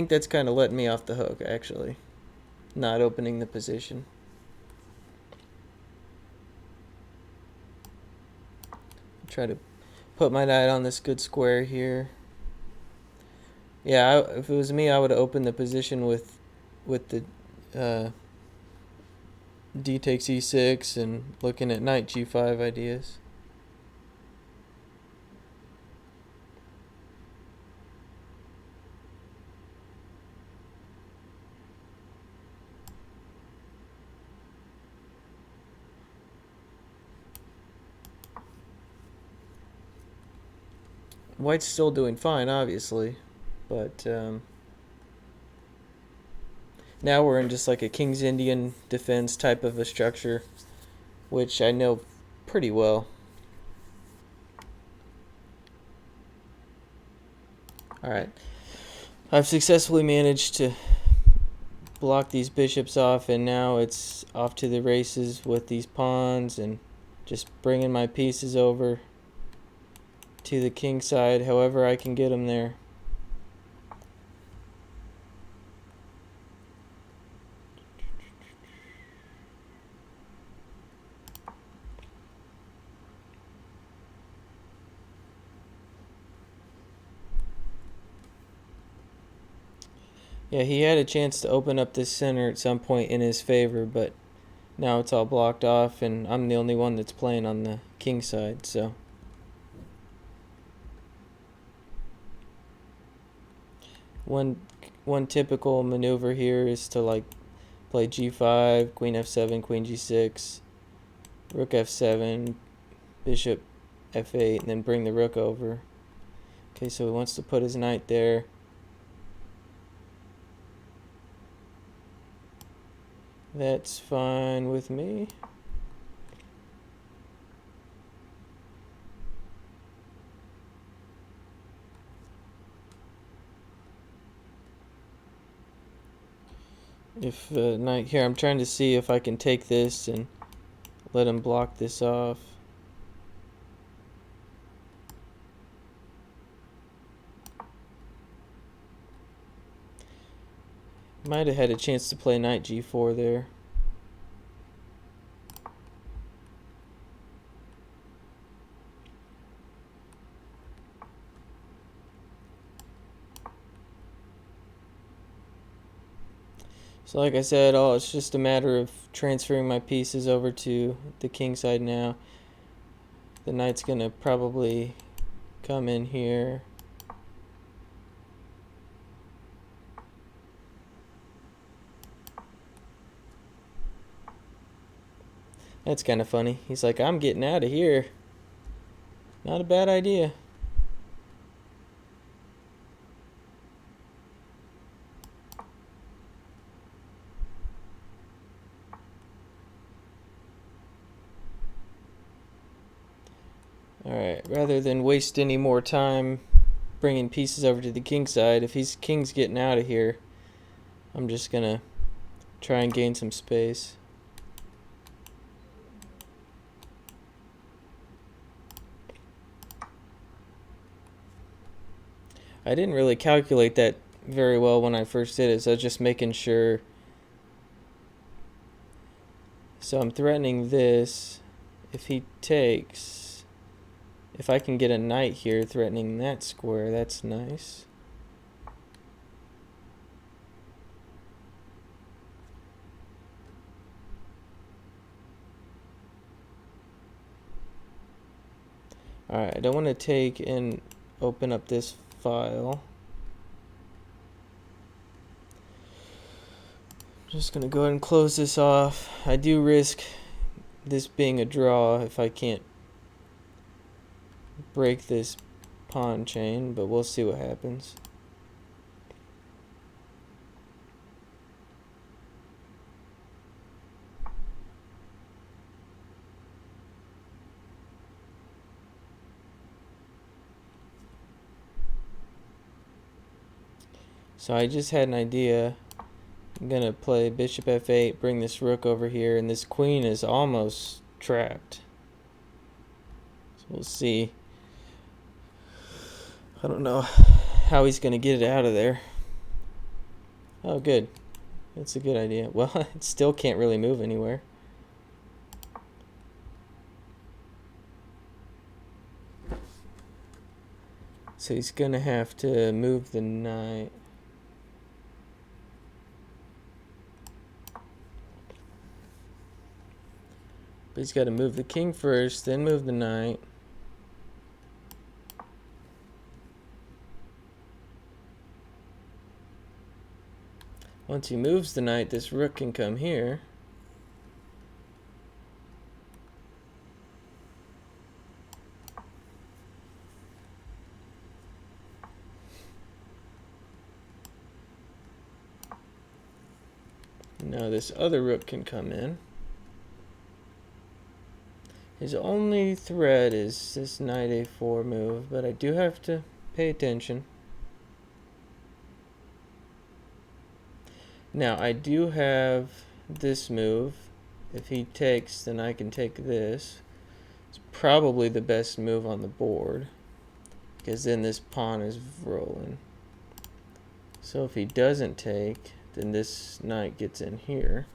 that's kind of letting me off the hook, actually, not opening the position. Try to put my knight on this good square here. Yeah, if it was me, I would have opened the position with the d takes e6 and looking at knight g5 ideas. White's still doing fine, obviously, but now we're in just like a King's Indian defense type of a structure, which I know pretty well. Alright, I've successfully managed to block these bishops off, and now it's off to the races with these pawns and just bringing my pieces over to the king side however I can get them there. Yeah, he had a chance to open up this center at some point in his favor, but now it's all blocked off, and I'm the only one that's playing on the king side, so. One typical maneuver here is to like play g5, queen f7, queen g6, rook f7, bishop f8, and then bring the rook over. Okay, so he wants to put his knight there. That's fine with me. If knight here, I'm trying to see if I can take this and let him block this off. Might have had a chance to play knight g4 there. So like I said, it's just a matter of transferring my pieces over to the king side now. The knight's gonna probably come in here. That's kind of funny. He's like, I'm getting out of here. Not a bad idea. Alright, rather than waste any more time bringing pieces over to the king side, if he's king's getting out of here, I'm just gonna try and gain some space. I didn't really calculate that very well when I first did it, so I was just making sure. So I'm threatening this. If he takes, if I can get a knight here threatening that square, that's nice. Alright, I don't want to take and open up this file. I'm just going to go ahead and close this off. I do risk this being a draw if I can't break this pawn chain, but we'll see what happens. So I just had an idea. I'm going to play bishop f8, bring this rook over here, and this queen is almost trapped. So we'll see. I don't know how he's going to get it out of there. Oh, good. That's a good idea. Well, it still can't really move anywhere. So he's going to have to move the knight. But he's got to move the king first, then move the knight. Once he moves the knight, this rook can come here. Now this other rook can come in. His only threat is this knight a4 move, but I do have to pay attention. Now I do have this move. If he takes, then I can take this. It's probably the best move on the board, because then this pawn is rolling. So if he doesn't take, then this knight gets in here.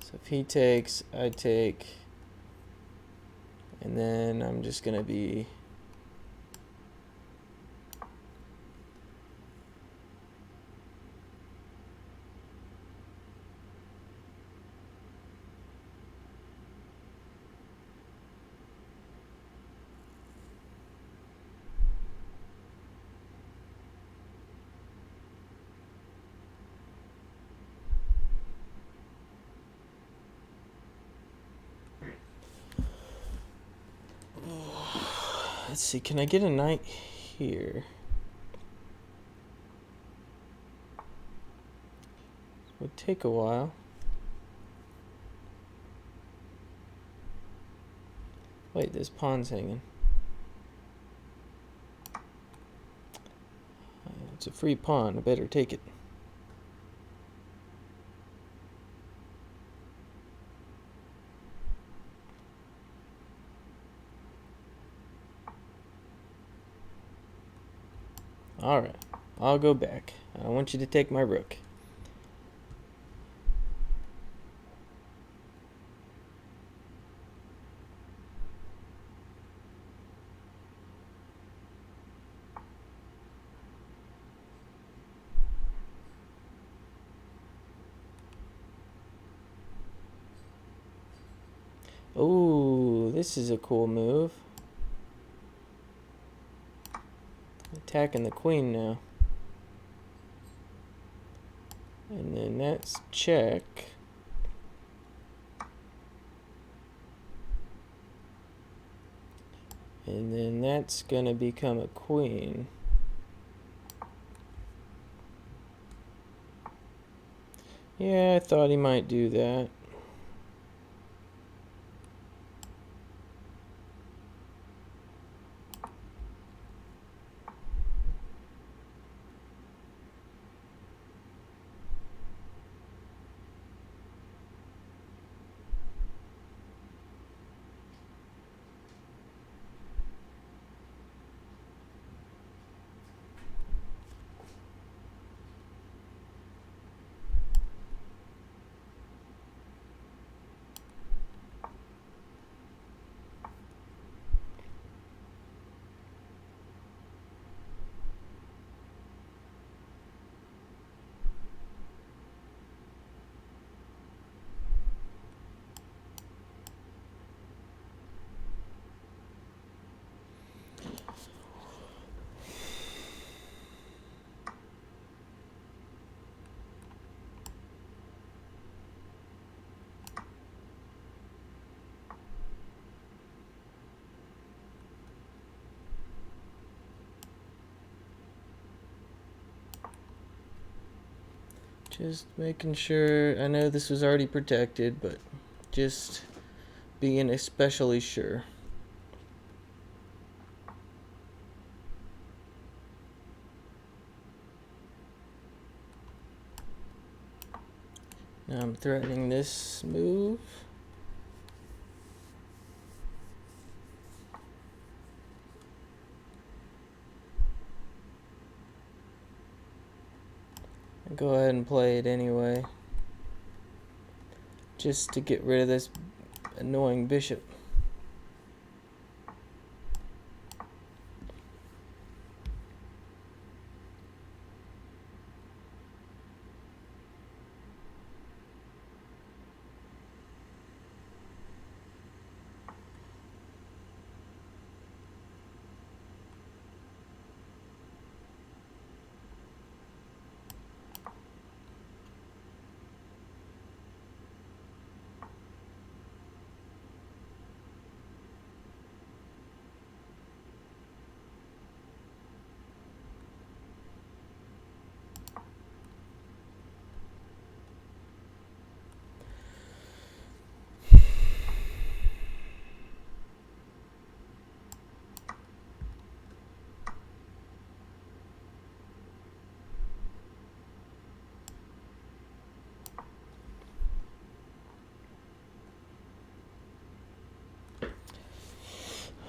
So if he takes, I take, and then I'm just going to be let's see, can I get a knight here? It would take a while. Wait, this pawn's hanging. It's a free pawn, I better take it. Alright, I'll go back. I want you to take my rook. Oh, this is a cool move. Attacking the queen now. And then that's check. And then that's gonna become a queen. Yeah, I thought he might do that. Just making sure. I know this was already protected, but just being especially sure. Now I'm threatening this move. I'll go ahead and play it anyway, just to get rid of this annoying bishop.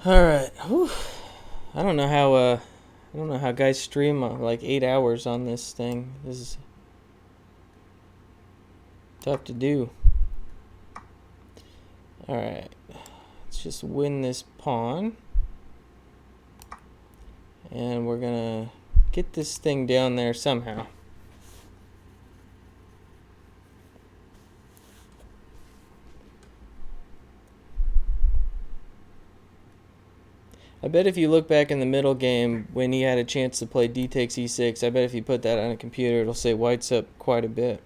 All right. Whew. I don't know how guys stream like 8 hours on this thing. This is tough to do. All right. Let's just win this pawn. And we're going to get this thing down there somehow. I bet if you look back in the middle game when he had a chance to play d takes e6, I bet if you put that on a computer, it'll say white's up quite a bit.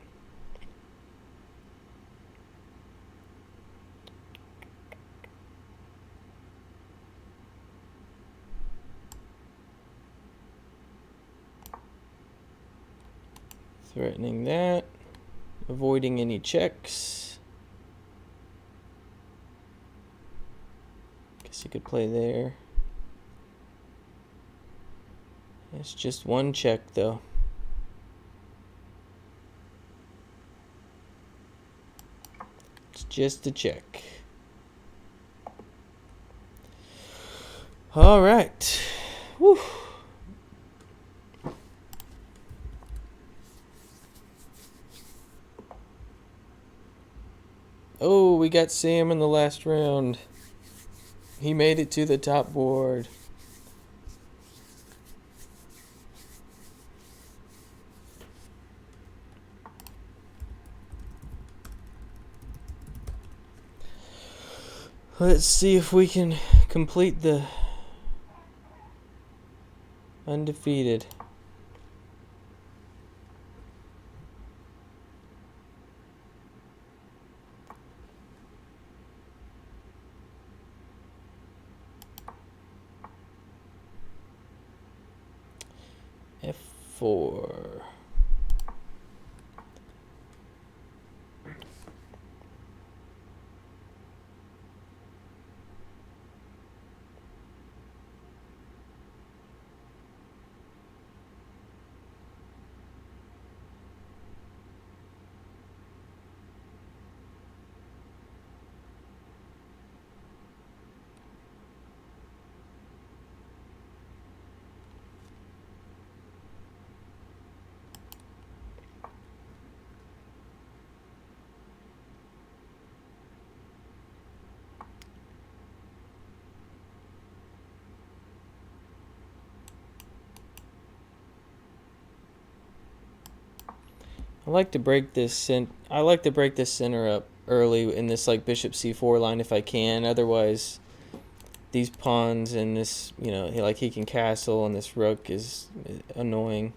Threatening that, avoiding any checks. Guess you could play there. It's just one check, though. It's just a check. All right. Whew. Oh, we got Sam in the last round. He made it to the top board. Let's see if we can complete the undefeated. F4. I like to break this center up early in this like bishop c4 line if I can. Otherwise, these pawns and this, he can castle and this rook is annoying.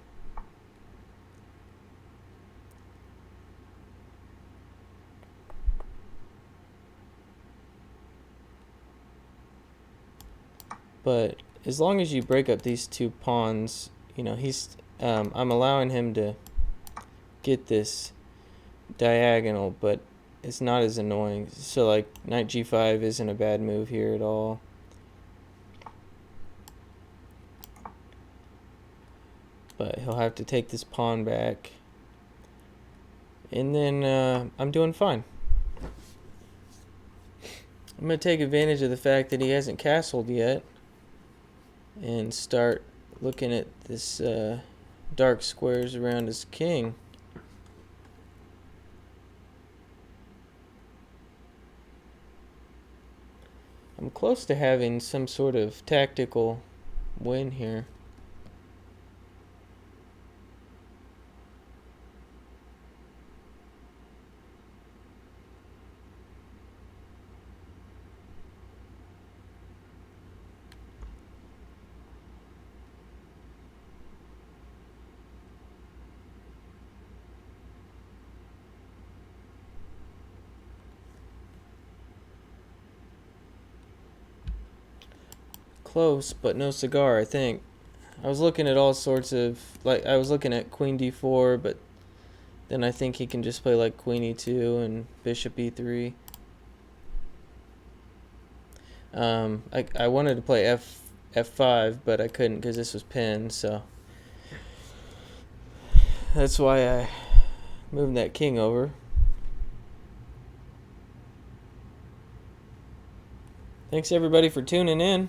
But as long as you break up these two pawns, I'm allowing him to get this diagonal, but it's not as annoying. So like knight g5 isn't a bad move here at all. But he'll have to take this pawn back. And then I'm doing fine. I'm going to take advantage of the fact that he hasn't castled yet and start looking at this dark squares around his king. I'm close to having some sort of tactical win here. Close, but no cigar, I think. I was looking at all sorts of, like, I was looking at queen d4, but then I think he can just play like queen e2 and bishop e3. I wanted to play f5, but I couldn't because this was pinned, so that's why I moved that king over. Thanks everybody for tuning in.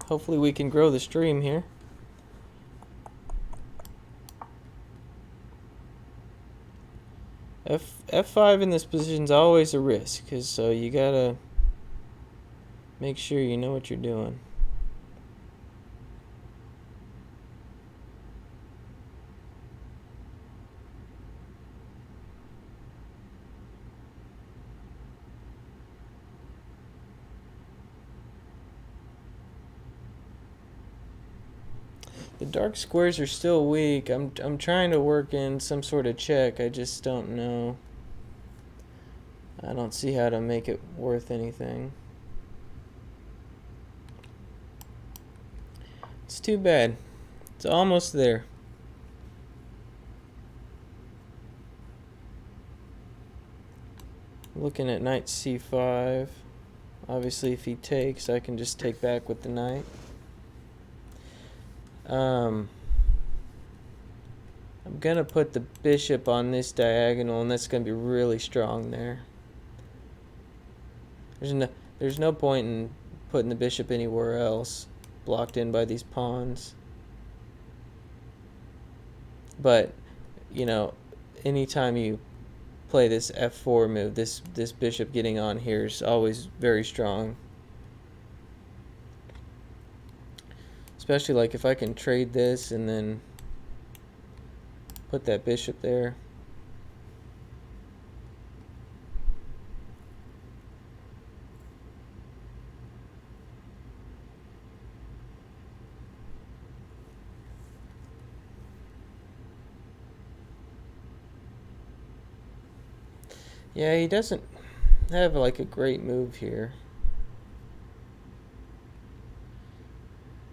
Hopefully we can grow the stream here. F5 in this position is always a risk, so you gotta make sure you know what you're doing. The dark squares are still weak. I'm trying to work in some sort of check. I just don't know. I don't see how to make it worth anything. It's too bad. It's almost there. Looking at knight c5. Obviously if he takes, I can just take back with the knight. I'm gonna put the bishop on this diagonal, and that's gonna be really strong there. There's no point in putting the bishop anywhere else, blocked in by these pawns. But you know, anytime you play this f4 move, this bishop getting on here is always very strong. Especially like if I can trade this and then put that bishop there. Yeah, he doesn't have like a great move here.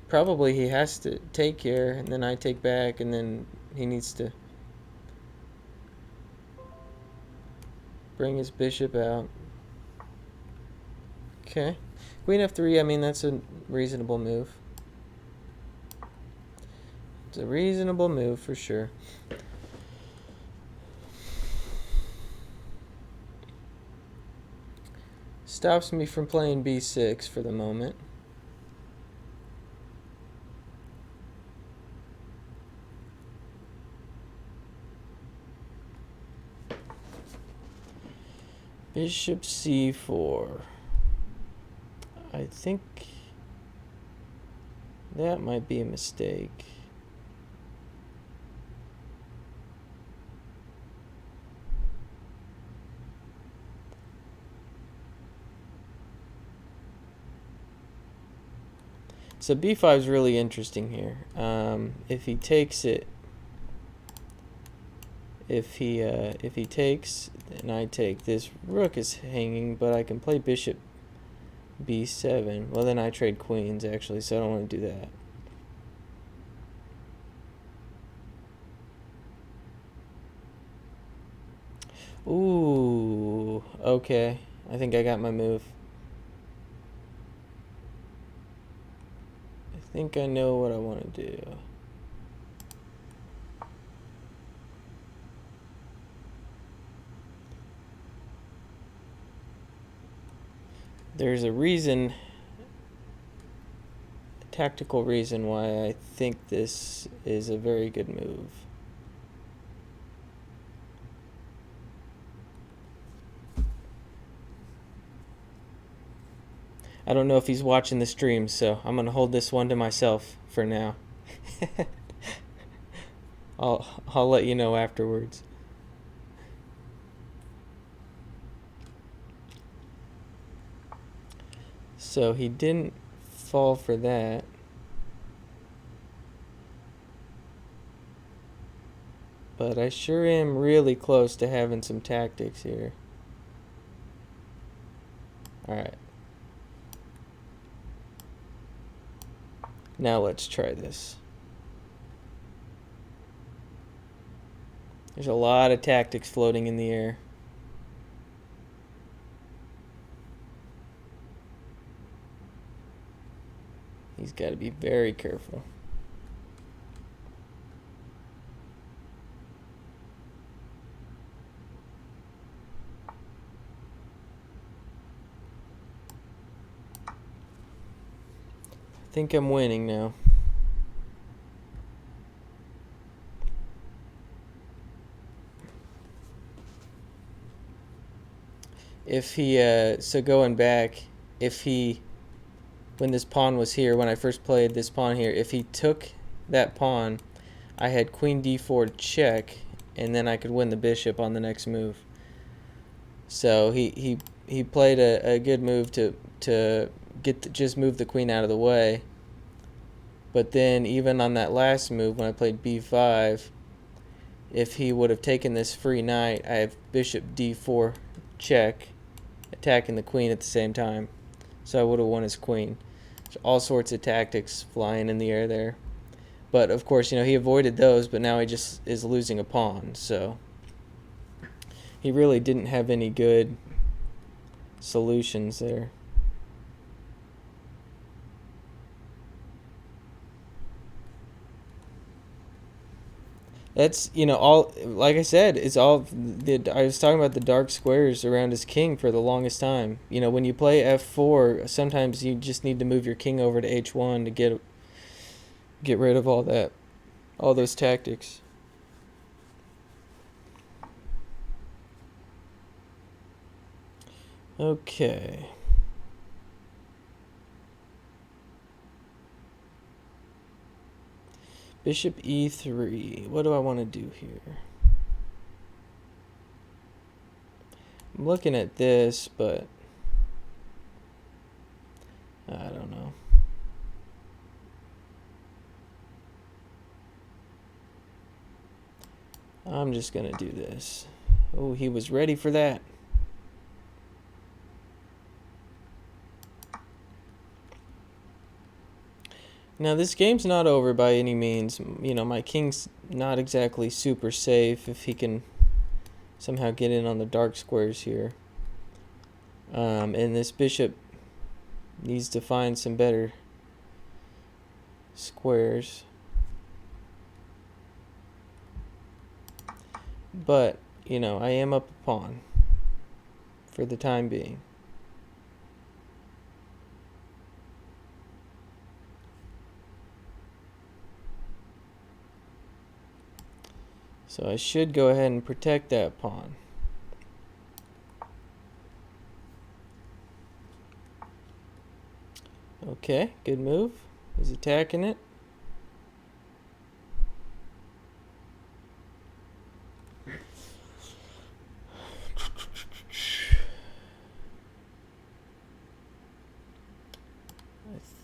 Probably he has to take here, and then I take back, and then he needs to bring his bishop out. Okay. Queen f3, I mean, that's a reasonable move. It's a reasonable move for sure. Stops me from playing b6 for the moment. Bishop c4. I think that might be a mistake. So b5 is really interesting here. If he takes it, if he takes and I take, this rook is hanging, but I can play bishop b7. Well, then I trade queens actually, so I don't want to do that. Ooh, okay. I think I got my move. I think I know what I want to do. There's a reason, a tactical reason why I think this is a very good move. I don't know if he's watching the stream, so I'm going to hold this one to myself for now. I'll let you know afterwards. So he didn't fall for that. But I sure am really close to having some tactics here. Alright. Now let's try this. There's a lot of tactics floating in the air. He's got to be very careful. I think I'm winning now. If he, so going back, if he, when this pawn was here, when I first played this pawn here, if he took that pawn, I had queen d4 check, and then I could win the bishop on the next move. So he played a good move to just move the queen out of the way. But then even on that last move, when I played b5, if he would have taken this free knight, I have bishop d4 check, attacking the queen at the same time. So I would have won his queen. So all sorts of tactics flying in the air there. But of course, you know, he avoided those, but now he just is losing a pawn. So he really didn't have any good solutions there. That's, you know, all, like I said, it's all, I was talking about the dark squares around his king for the longest time. You know, when you play f4, sometimes you just need to move your king over to h1 to get rid of all that, all those tactics. Okay. Bishop e3. What do I want to do here? I'm looking at this, but I don't know. I'm just going to do this. Oh, he was ready for that. Now, this game's not over by any means. You know, my king's not exactly super safe if he can somehow get in on the dark squares here. And this bishop needs to find some better squares. But, you know, I am up a pawn for the time being. So I should go ahead and protect that pawn. Okay, good move. He's attacking it. I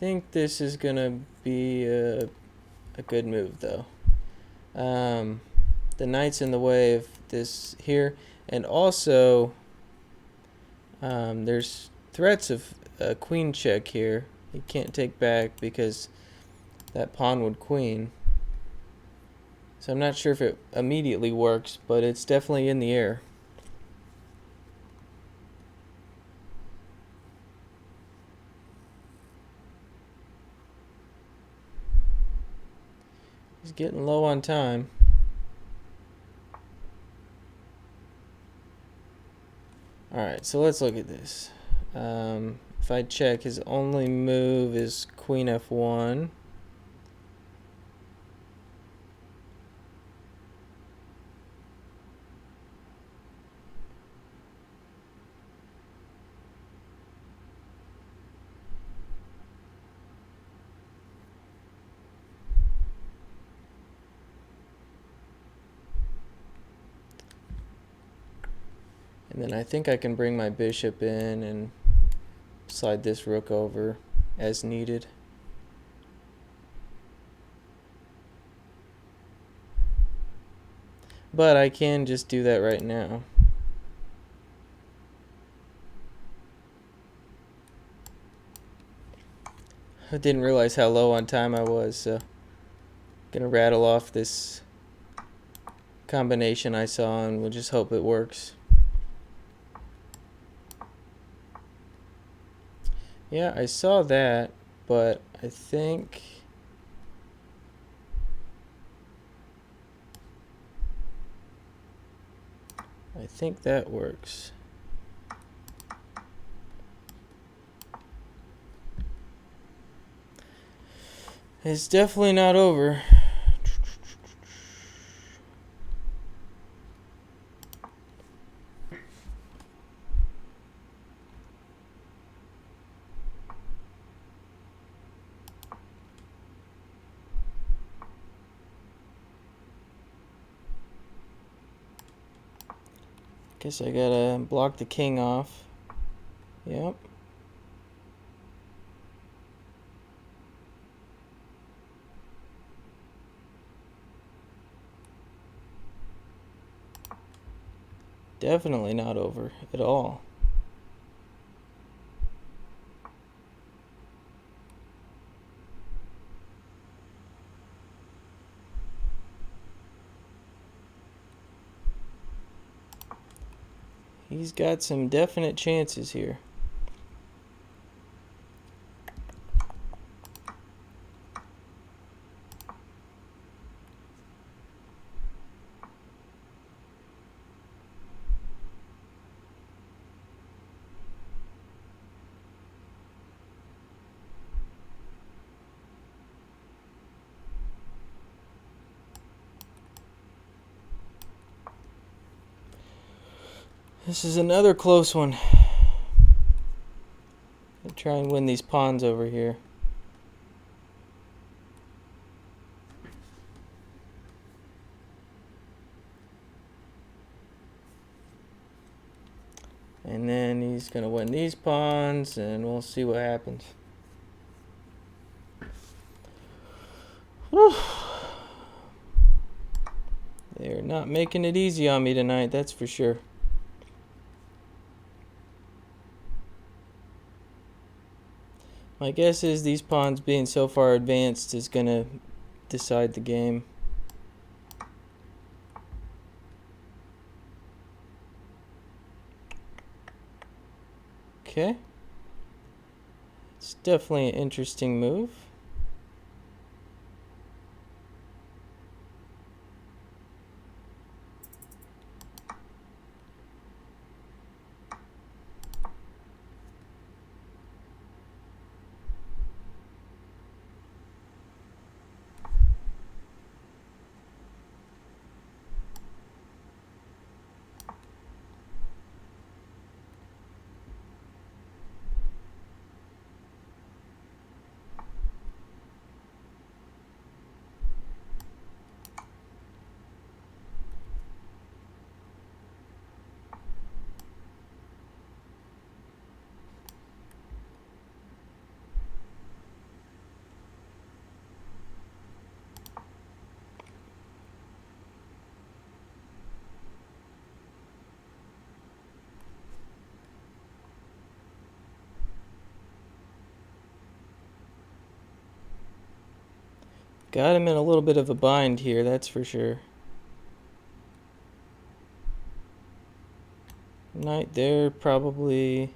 think this is gonna be a good move though. The knight's in the way of this here, and also there's threats of a queen check here. He can't take back because that pawn would queen. So I'm not sure if it immediately works, but it's definitely in the air. getting low on time. Alright, so let's look at this. If I check, his only move is Queen F1. And then I think I can bring my bishop in and slide this rook over as needed. But I can just do that right now. I didn't realize how low on time I was, so I'm gonna rattle off this combination I saw and we'll just hope it works. Yeah, I saw that, but I think that works. It's definitely not over. Guess I gotta block the king off. Yep. Definitely not over at all. He's got some definite chances here. This is another close one. I'll try and win these pawns over here. And then he's going to win these pawns, and we'll see what happens. Whew. They're not making it easy on me tonight, that's for sure. My guess is these pawns being so far advanced is going to decide the game. Okay. It's definitely an interesting move. Got him in a little bit of a bind here, that's for sure. Knight there, probably.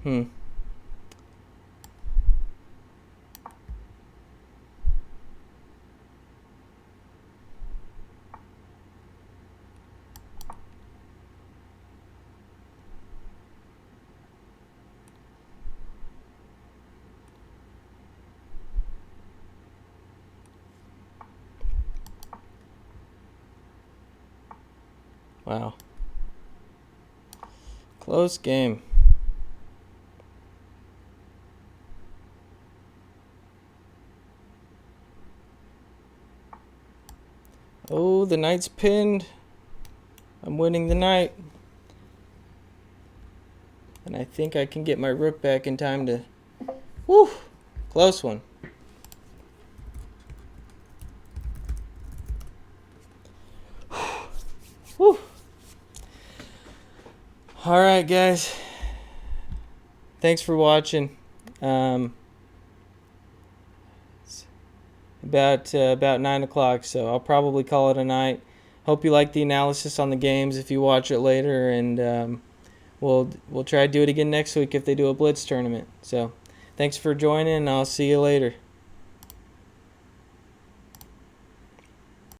Hmm. Wow. Close game. Oh, the knight's pinned. I'm winning the knight. And I think I can get my rook back in time to... Woo! Close one. Woo! Alright, guys. Thanks for watching. It's about 9 o'clock, so I'll probably call it a night. Hope you like the analysis on the games if you watch it later, and we'll try to do it again next week if they do a blitz tournament. So thanks for joining, and I'll see you later.